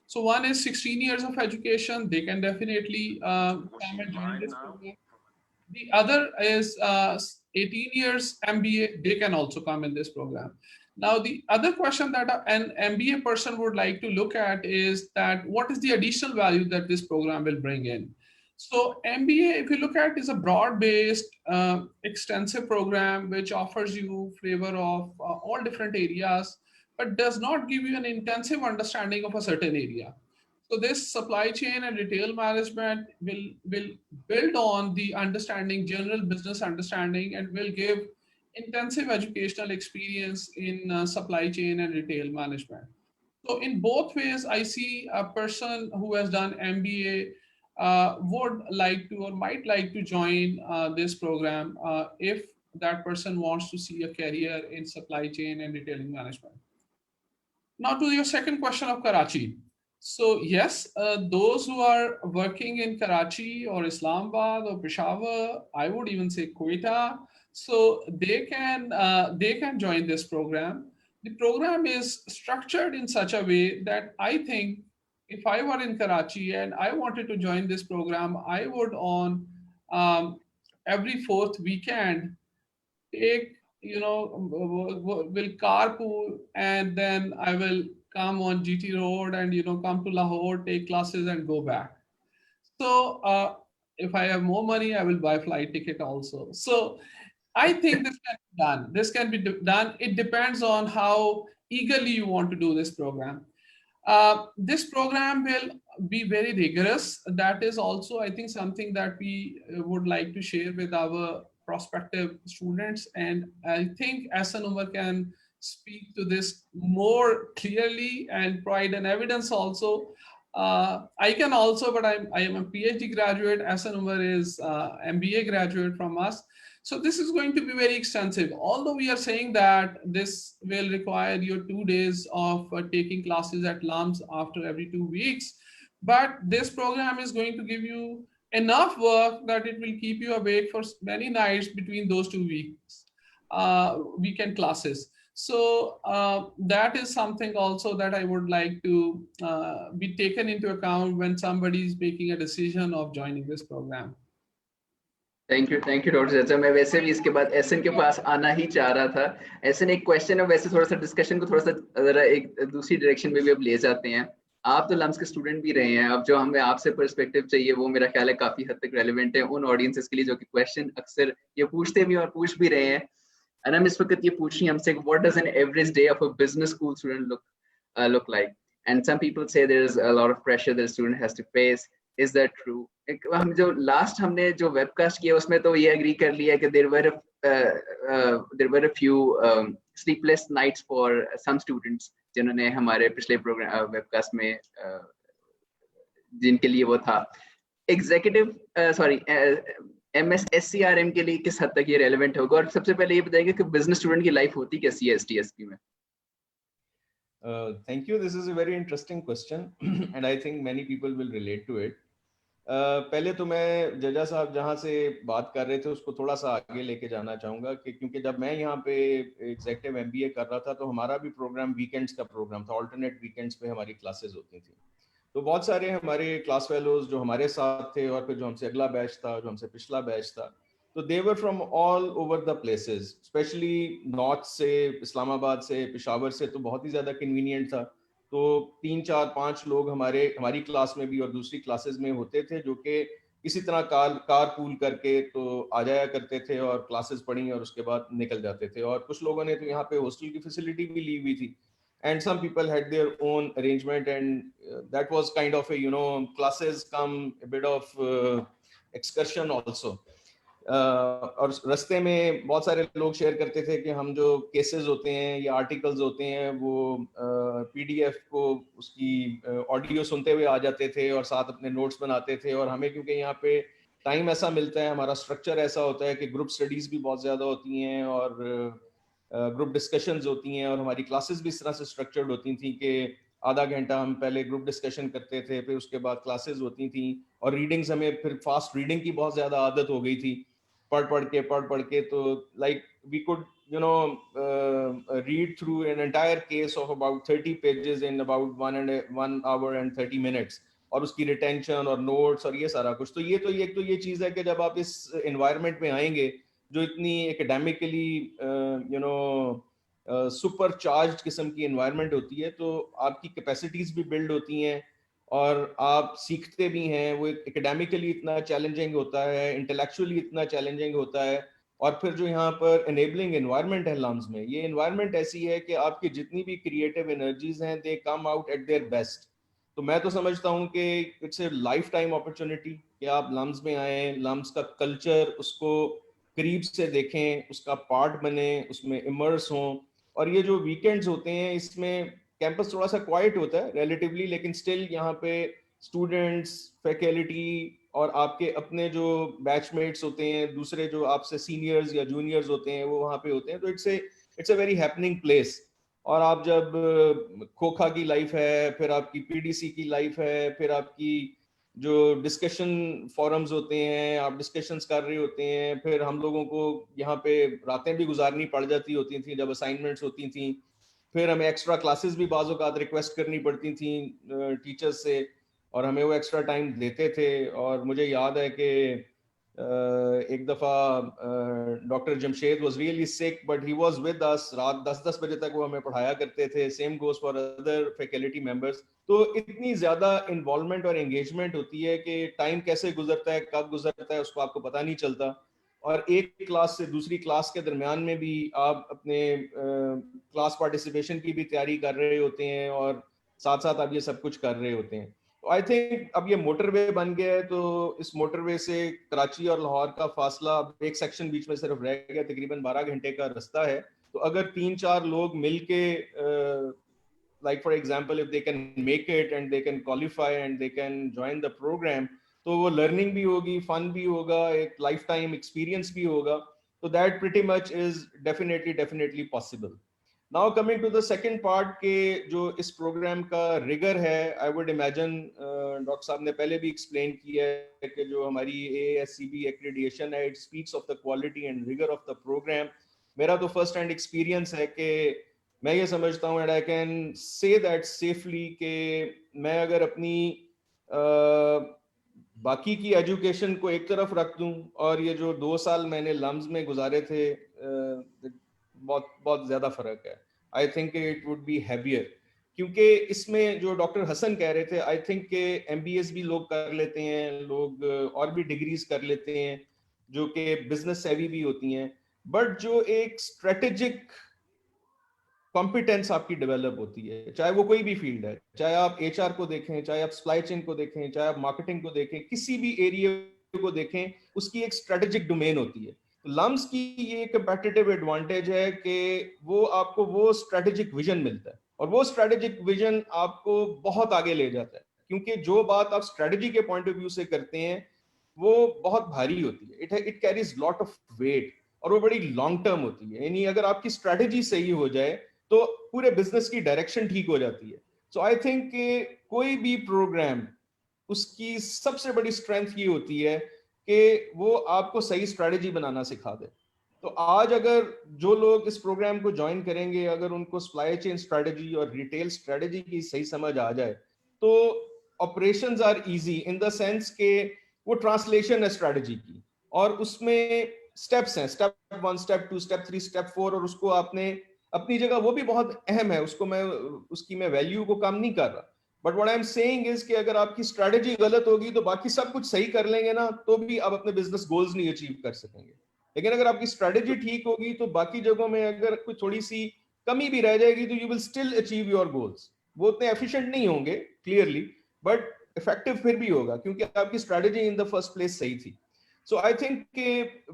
So one is 16 years of education. They can definitely come and join this program. The other is 18 years MBA. They can also come in this program. Now, the other question that an MBA person would like to look at is that what is the additional value that this program will bring in? So MBA, if you look at, is a broad-based, extensive program which offers you flavor of all different areas, but does not give you an intensive understanding of a certain area. So this supply chain and retail management will build on the understanding, general business understanding, and will give intensive educational experience in supply chain and retail management. So in both ways, I see a person who has done MBA would like to or might like to join this program if that person wants to see a career in supply chain and retailing management. Now to your second question of Karachi. So yes, those who are working in Karachi or Islamabad or Peshawar, I would even say Quetta, so they can join this program. The program is structured in such a way that I think if I were in Karachi and I wanted to join this program, I would on every fourth weekend take, will carpool, and then I will come on GT Road and come to Lahore, take classes and go back. So if I have more money, I will buy flight ticket also. So I think this can be done. This can be done. It depends on how eagerly you want to do this program. This program will be very rigorous. That is also, I think, something that we would like to share with our prospective students. And I think Hassan Umar can speak to this more clearly and provide an evidence also. I can also, but I am a PhD graduate. Hassan Umar is MBA graduate from us. So this is going to be very extensive. Although we are saying that this will require your 2 days of taking classes at LUMS after every 2 weeks, but this program is going to give you enough work that it will keep you awake for many nights between those 2 weeks, weekend classes. So that is something also that I would like to be taken into account when somebody is making a decision of joining this program. Thank you doctor Jajja. मैं वैसे भी इसके बाद SN के पास आना ही चाह रहा था। एसएन, एक क्वेश्चन है, वैसे थोड़ा सा डिस्कशन को थोड़ा सा जरा एक दूसरी डायरेक्शन में भी अब ले जाते हैं। आप तो लम्स के स्टूडेंट भी रहे हैं, अब जो हमें आपसे पर्सपेक्टिव चाहिए वो मेरा ख्याल है काफी हद तक रेलिवेंट है उन ऑडियंसेस के लिए जो कि क्वेश्चन अक्सर ये पूछते भी और पूछ भी रहे हैं। और हम इस वक्त ये पूछ रही हैं हमसे, what does an average day of a business school student look like? And some people say there is a lot of pressure that a student has to face. Is that true? हम जो last हमने जो webcast किया उसमें तो ये agree कर लिया कि there were a few sleepless nights for some students जिन्होंने हमारे पिछले प्रोग्राम वेबकास्ट में जिनके लिए वो था एग्जीक्यूटिव MSSCRM के लिए किस हद तक ये रेलेवेंट होगा? और सबसे पहले ये बताइए कि बिजनेस स्टूडेंट की लाइफ होती कैसी है STSP में? Thank you. This is a very interesting question and I think many people will relate to it. पहले तो मैं जजा साहब जहाँ से बात कर रहे थे उसको थोड़ा सा आगे लेके जाना चाहूँगा कि क्योंकि जब मैं यहाँ पे एग्जीक्यूटिव MBA कर रहा था तो हमारा भी प्रोग्राम वीकेंड्स का प्रोग्राम था, ऑल्टरनेट वीकेंड्स पे हमारी क्लासेस होती थी। तो बहुत सारे हमारे क्लास फेलोज जो हमारे साथ थे और फिर जो हमसे अगला बैच था, जो हमसे पिछला बैच था, तो they were from all over the places, specially north से, इस्लामाबाद से, पेशावर से, तो बहुत ही ज़्यादा कन्वीनियंट था। तो 3, 4, 5 लोग हमारी क्लास में भी और दूसरी क्लासेस में होते थे जो कि किसी तरह कार पूल करके तो आ जाया करते थे और क्लासेस पढ़ी और उसके बाद निकल जाते थे। और कुछ लोगों ने तो यहाँ पे हॉस्टल की फैसिलिटी भी ली हुई थी and some people had their own arrangement and that was kind of a classes come a bit of excursion also. और रास्ते में बहुत सारे लोग शेयर करते थे कि हम जो केसेस होते हैं या आर्टिकल्स होते हैं वो PDF को उसकी ऑडियो सुनते हुए आ जाते थे और साथ अपने नोट्स बनाते थे। और हमें क्योंकि यहाँ पे टाइम ऐसा मिलता है, हमारा स्ट्रक्चर ऐसा होता है कि ग्रुप स्टडीज भी बहुत ज़्यादा होती हैं और ग्रुप डिस्कशंस होती हैं, और हमारी क्लासेस भी इस तरह से स्ट्रक्चर्ड होती थी कि आधा घंटा हम पहले ग्रुप डिस्कशन करते थे, फिर उसके बाद क्लासेस होती थी, और रीडिंग्स हमें फिर फास्ट रीडिंग की बहुत ज़्यादा आदत हो गई थी, पढ़ के तो like we could read through an entire case of about 30 pages in about 1 hour and 30 minutes, और उसकी रिटेंशन और नोट्स और ये सारा कुछ। तो ये चीज़ है कि जब आप इस एनवायरनमेंट में आएंगे जो इतनी एकेडमिकली सुपर चार्ज किस्म की एनवायरनमेंट होती है, तो आपकी कैपेसिटीज भी बिल्ड होती हैं और आप सीखते भी हैं। वो एकेडमिकली इतना चैलेंजिंग होता है, इंटेलेक्चुअली इतना चैलेंजिंग होता है, और फिर जो यहाँ पर एनेबलिंग एनवायरनमेंट है लम्स में, ये एनवायरनमेंट ऐसी है कि आपकी जितनी भी क्रिएटिव एनर्जीज हैं they come out at their best. तो मैं तो समझता हूँ कि it's a lifetime opportunity कि आप लम्स में आए, लम्स का कल्चर उसको करीब से देखें, उसका पार्ट बने, उसमें इमर्स हों। और ये जो वीकेंड्स होते हैं इसमें कैंपस थोड़ा सा क्वाइट होता है रिलेटिवली, लेकिन स्टिल यहाँ पे स्टूडेंट्स, फैकल्टी और आपके अपने जो बैचमेट्स होते हैं, दूसरे जो आपसे सीनियर्स या जूनियर्स होते हैं, वो वहाँ पे होते हैं। तो it's a very happening place. और आप जब खोखा की लाइफ है, फिर आपकी पीडीसी की लाइफ है, फिर आपकी जो डिस्कशन फोरम्स होते हैं, आप डिस्कशंस कर रहे होते हैं, फिर हम लोगों को यहाँ पे रातें भी गुजारनी पड़ जाती होती थी जब असाइनमेंट्स होती थी, फिर हमें एक्स्ट्रा क्लासेस भी बाज़ औक़ात रिक्वेस्ट करनी पड़ती थी टीचर्स से, और हमें वो एक्स्ट्रा टाइम देते थे। और मुझे याद है कि एक दफ़ा doctor Jamshed was really sick but he was with us, रात 10-10 बजे तक वो हमें पढ़ाया करते थे। Same goes for other faculty members. तो इतनी ज़्यादा इन्वॉल्वमेंट और एंगेजमेंट होती है कि टाइम कैसे गुजरता है, कब गुजरता है, उसको आपको पता नहीं चलता। और एक क्लास से दूसरी क्लास के दरमियान में भी आप अपने क्लास पार्टिसिपेशन की भी तैयारी कर रहे होते हैं, और साथ साथ आप ये सब कुछ कर रहे होते हैं। तो आई थिंक अब ये मोटरवे बन गया है, तो इस मोटरवे से कराची और लाहौर का फासला अब एक सेक्शन बीच में सिर्फ रह गया, तकरीबन 12 घंटे का रास्ता है। तो अगर 3-4 लोग मिलके like for example if they can make it and they can qualify and they can join the program, तो वो लर्निंग भी होगी, फन भी होगा, एक लाइफ टाइम एक्सपीरियंस भी होगा। तो that pretty much is definitely possible. Now coming to the second part के जो इस प्रोग्राम का रिगर है, आई वुड इमेजिन डॉक्टर साहब ने पहले भी एक्सप्लेन किया है कि जो हमारी AASCB एक्रेडिटेशन है, it speaks of the quality and rigour of the programme. मेरा तो फर्स्ट हैंड एक्सपीरियंस है कि मैं ये समझता हूँ and I can say that safely कि मैं अगर अपनी बाकी की एजुकेशन को एक तरफ रख दूं और ये जो 2 साल मैंने लम्स में गुजारे थे, बहुत बहुत ज्यादा फर्क है। I think it would be heavier, क्योंकि इसमें जो डॉक्टर हसन कह रहे थे, आई थिंक के MBS भी लोग कर लेते हैं, लोग और भी डिग्रीज कर लेते हैं जो कि बिजनेस सेवी भी होती हैं, बट जो एक स्ट्रेटेजिक कॉम्पिटेंस आपकी डेवलप होती है, चाहे वो कोई भी फील्ड है, चाहे आप HR को देखें, चाहे आप सप्लाई चेन को देखें, चाहे आप मार्केटिंग को देखें, किसी भी एरिया को देखें, उसकी एक स्ट्रेटेजिक डोमेन होती है। तो लम्स की ये कंपेटिटिव एडवांटेज है कि वो आपको वो स्ट्रेटेजिक विजन मिलता है, और वो स्ट्रेटेजिक विजन आपको बहुत आगे ले जाता है, क्योंकि जो बात आप स्ट्रेटेजी के पॉइंट ऑफ व्यू से करते हैं वो बहुत भारी होती है, it carries lot of weight, और वो बड़ी लॉन्ग टर्म होती है। यानी अगर आपकी स्ट्रेटेजी सही हो जाए तो पूरे बिजनेस की डायरेक्शन ठीक हो जाती है। सो आई थिंक कोई भी प्रोग्राम, उसकी सबसे बड़ी स्ट्रेंथ ये होती है कि वो आपको सही स्ट्रेटेजी बनाना सिखा दे। तो आज अगर जो लोग इस प्रोग्राम को ज्वाइन करेंगे, अगर उनको सप्लाई चेन स्ट्रेटेजी और रिटेल स्ट्रेटेजी की सही समझ आ जाए, तो operations are easy in the sense के वो ट्रांसलेशन है स्ट्रेटेजी की, और उसमें स्टेप्स हैं, स्टेप 1, स्टेप 2, स्टेप 3, स्टेप 4, और उसको आपने अपनी जगह, वो भी बहुत अहम है, उसकी मैं वैल्यू को कम नहीं कर रहा, but what I am saying is कि अगर आपकी स्ट्रेटेजी गलत होगी तो बाकी सब कुछ सही कर लेंगे ना, तो भी आप अपने बिजनेस गोल्स नहीं अचीव कर सकेंगे। लेकिन अगर आपकी स्ट्रेटेजी ठीक होगी तो बाकी जगहों में अगर कोई थोड़ी सी कमी भी रह जाएगी तो you will still achieve your goals. वो उतने एफिशिएंट नहीं होंगे क्लियरली, बट इफेक्टिव फिर भी होगा, क्योंकि आपकी strategy in the first place सही थी। So I think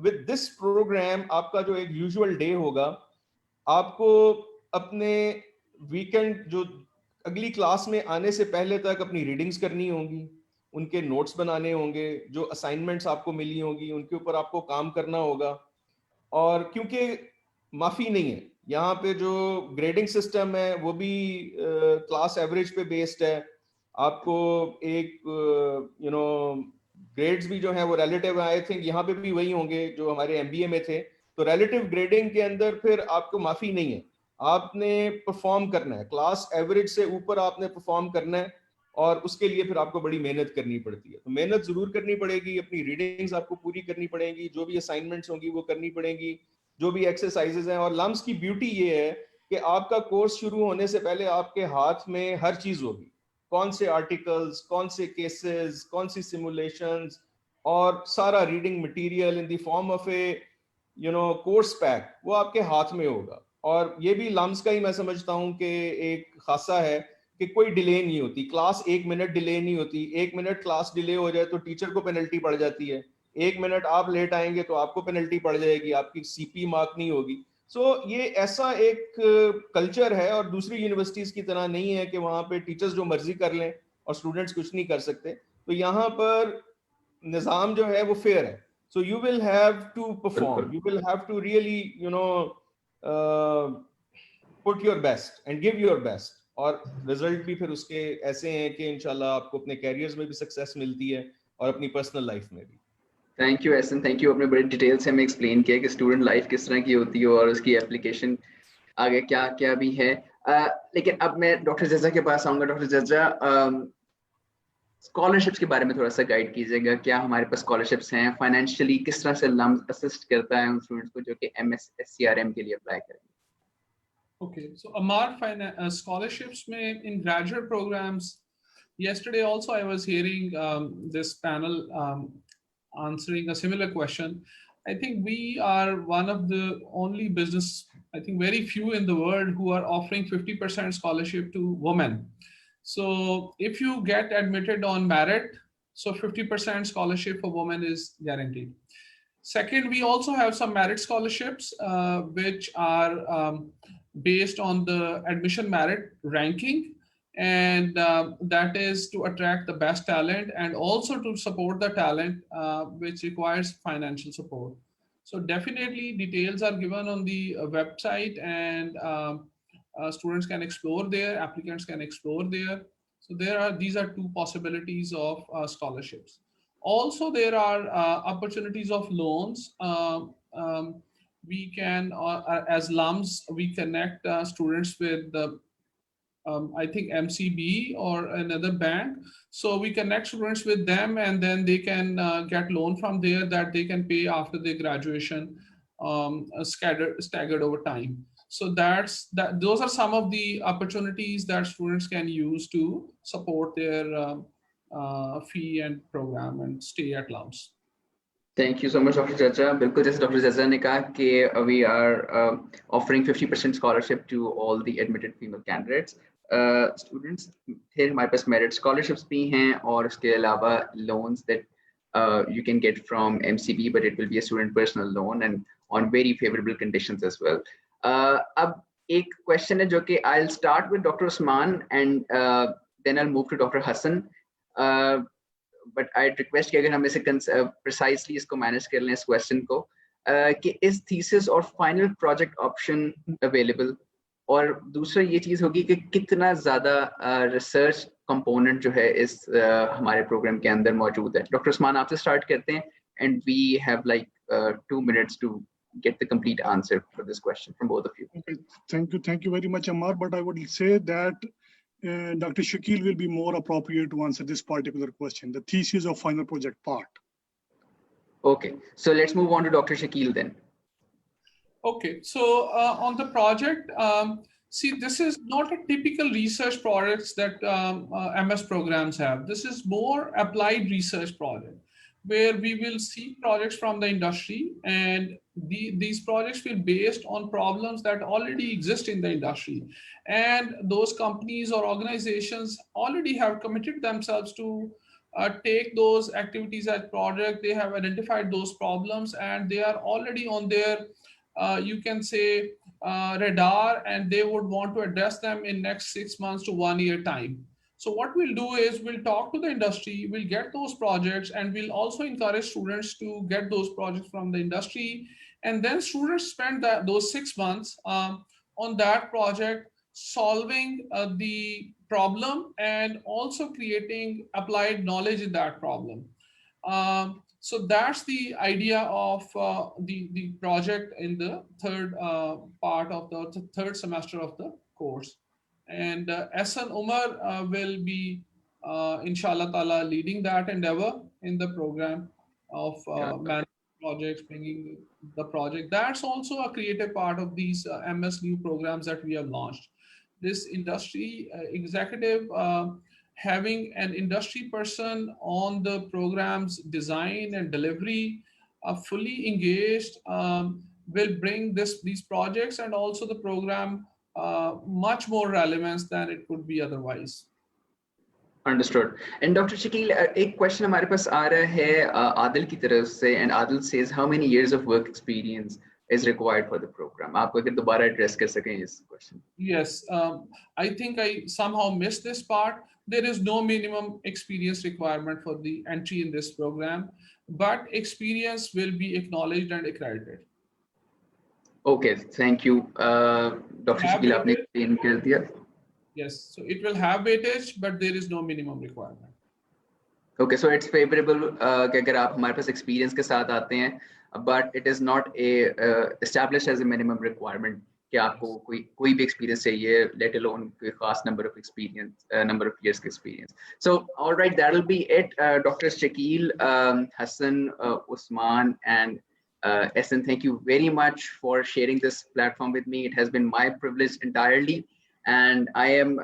with this programme आपका जो एक यूजुअल डे होगा, आपको अपने वीकेंड जो अगली क्लास में आने से पहले तक अपनी रीडिंग्स करनी होंगी, उनके नोट्स बनाने होंगे, जो असाइनमेंट्स आपको मिली होंगी उनके ऊपर आपको काम करना होगा। और क्योंकि माफी नहीं है, यहाँ पे जो ग्रेडिंग सिस्टम है वो भी क्लास एवरेज पे बेस्ड है। आपको एक ग्रेड्स भी जो है वो रिलेटिव, आई थिंक यहाँ पे भी वही होंगे जो हमारे एमबीए में थे। तो रिलेटिव ग्रेडिंग के अंदर फिर आपको माफी नहीं है, आपने परफॉर्म करना है, क्लास एवरेज से ऊपर आपने परफॉर्म करना है, और उसके लिए फिर आपको बड़ी मेहनत करनी पड़ती है। तो मेहनत जरूर करनी पड़ेगी, अपनी रीडिंग्स आपको पूरी करनी पड़ेगी, जो भी असाइनमेंट्स होंगी वो करनी पड़ेंगी, जो भी एक्सरसाइजेज हैं। और लम्स की ब्यूटी ये है कि आपका कोर्स शुरू होने से पहले आपके हाथ में हर चीज होगी, कौन से आर्टिकल्स, कौन से केसेस, कौन सी सिमुलेशंस, और सारा reading material in the form of A course pack वो आपके हाथ में होगा। और ये भी लम्स का ही मैं समझता हूँ कि एक खासा है कि कोई डिले नहीं होती, क्लास 1 मिनट डिले नहीं होती। 1 मिनट क्लास डिले हो जाए तो टीचर को पेनल्टी पड़ जाती है, 1 मिनट आप लेट आएंगे तो आपको पेनल्टी पड़ जाएगी, आपकी सीपी मार्क नहीं होगी। सो ये ऐसा एक कल्चर है, और दूसरी यूनिवर्सिटीज की तरह नहीं है कि वहां पे टीचर्स जो मर्जी कर लें और स्टूडेंट्स कुछ नहीं कर सकते। तो यहाँ पर निज़ाम जो है वो फेयर है। So you will have to perform, you will have to really put your best and give your best, और रिजल्ट भी फिर उसके ऐसे हैं कि इंशाल्लाह आपको अपने कैरियर्स में भी सक्सेस मिलती है और अपनी पर्सनल लाइफ में भी। Thank you Ehsan, thank you. आपने बड़े डिटेल से हमें एक्सप्लेन किया कि स्टूडेंट लाइफ किस तरह की होती है और उसकी एप्लीकेशन आगे क्या क्या भी है। लेकिन अब मैं डॉक्टर जज्जा के पास आऊँगा। डॉक्टर जज्जा, स्कॉलरशिप्स के बारे में थोड़ा सा गाइड कीजिएगा। क्या हमारे पास स्कॉलरशिप्स हैं? फाइनेंशियली किस तरह से लम्स असिस्ट करता है उन स्टूडेंट्स को जो कि MSc के लिए अप्लाई करेंगे? Okay, so Amar, scholarships may in graduate programs. Yesterday also I was hearing this panel answering a similar question. I think we are one of the only business, I think very few in the world who are offering 50% scholarship to women. So if you get admitted on merit, so 50% scholarship for women is guaranteed. Second, we also have some merit scholarships, which are based on the admission merit ranking, and that is to attract the best talent and also to support the talent which requires financial support. So definitely details are given on the website, and students can explore there, applicants can explore there. So these are two possibilities of scholarships. Also, there are opportunities of loans. We can, as LUMS, we connect students with the, I think MCB or another bank. So we connect students with them, and then they can get loan from there that they can pay after their graduation, staggered over time. So those are some of the opportunities that students can use to support their fee and program and stay at LUMS. Thank you so much, Dr. Jajja. बिल्कुल जैसे Dr. Jajja ने कहा कि we are offering 50% scholarship to all the admitted female candidates. Students, फिर हमारे पास merit scholarships भी हैं, और इसके अलावा loans that you can get from MCB, but it will be a student personal loan and on very favorable conditions as well. अब एक question है जो कि I'll start with Dr. Usman, and then I'll move to Dr. Hassan. But I'd request कि अगर हम इसे precisely इसको manage कर लें इस question को, कि इस thesis और final project option available, और दूसरा ये चीज़ होगी कि कितना ज़्यादा research component जो है इस हमारे program के अंदर मौजूद है। Dr. Usman, आपसे start करते हैं, and we have like 2 minutes to get the complete answer for this question from both of you. Okay, thank you very much, Ammar. But I would say that Dr. Shakil will be more appropriate to answer this particular question, the thesis of final project part. Okay, so let's move on to Dr. Shakil then. Okay, so on the project, see, this is not a typical research projects that MS programs have. This is more applied research project, where we will see projects from the industry, and these projects will be based on problems that already exist in the industry. And those companies or organizations already have committed themselves to take those activities as project. They have identified those problems, and they are already on their, you can say, radar, and they would want to address them in next 6 months to 1 year time. So what we'll do is we'll talk to the industry, we'll get those projects, and we'll also encourage students to get those projects from the industry. And then students spend those 6 months on that project, solving the problem and also creating applied knowledge in that problem. So that's the idea of the project in the third part of the third semester of the course. And Ehsan Umar will be, inshallah ta'ala, leading that endeavor in the program of managing projects, bringing the project. That's also a creative part of these MS new programs that we have launched. This industry executive, having an industry person on the program's design and delivery, fully engaged, will bring these projects and also the program much more relevance than it could be otherwise. Understood. And Dr. Shakil, एक question हमारे पास आ रहा है आदिल की तरफ से, and Adil says how many years of work experience is required for the program? आप अगर दोबारा address कर सकें इस question. Yes, I think I somehow missed this part. There is no minimum experience requirement for the entry in this program, but experience will be acknowledged and accredited. Okay, thank you. Dr. Shakil, आपने explain कर दिया. Yes, so it will have weightage, but there is no minimum requirement. Okay, so it's favorable कि अगर आप हमारे पास experience के साथ आते हैं, but it is not established as a minimum requirement कि आपको कोई भी experience चाहिए, let alone कोई खास number of years के experience. So, all right, that'll be it. Dr. Shakil, Hassan, Usman, and Ehsan, thank you very much for sharing this platform with me. It has been my privilege entirely. And I am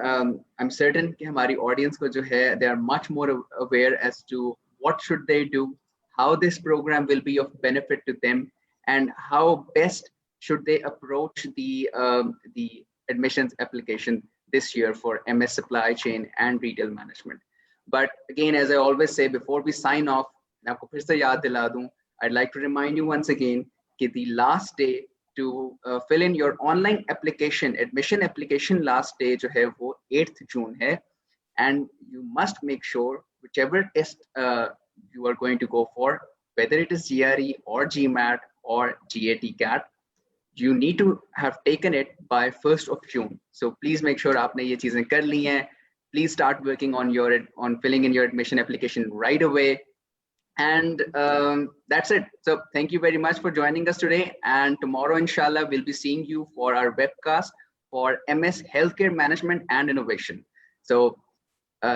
I'm certain कि हमारी audience को जो है, they are much more aware as to what should they do, how this program will be of benefit to them, and how best should they approach the admissions application this year for MS Supply Chain and Retail Management. But again, as I always say, before we sign off, मैं आपको फिर से याद दिला दूं, I'd like to remind you once again कि the last day to fill in your online application, admission application last day जो है वो 8th June है, and you must make sure whichever test you are going to go for, whether it is GRE or GMAT or GAT CAT, you need to have taken it by 1st of June. So please make sure आपने ये चीजें कर ली हैं. Please start working on filling in your admission application right away. And that's it. So thank you very much for joining us today. And tomorrow, inshallah, we'll be seeing you for our webcast for MS Healthcare Management and Innovation. So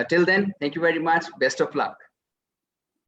till then, thank you very much. Best of luck.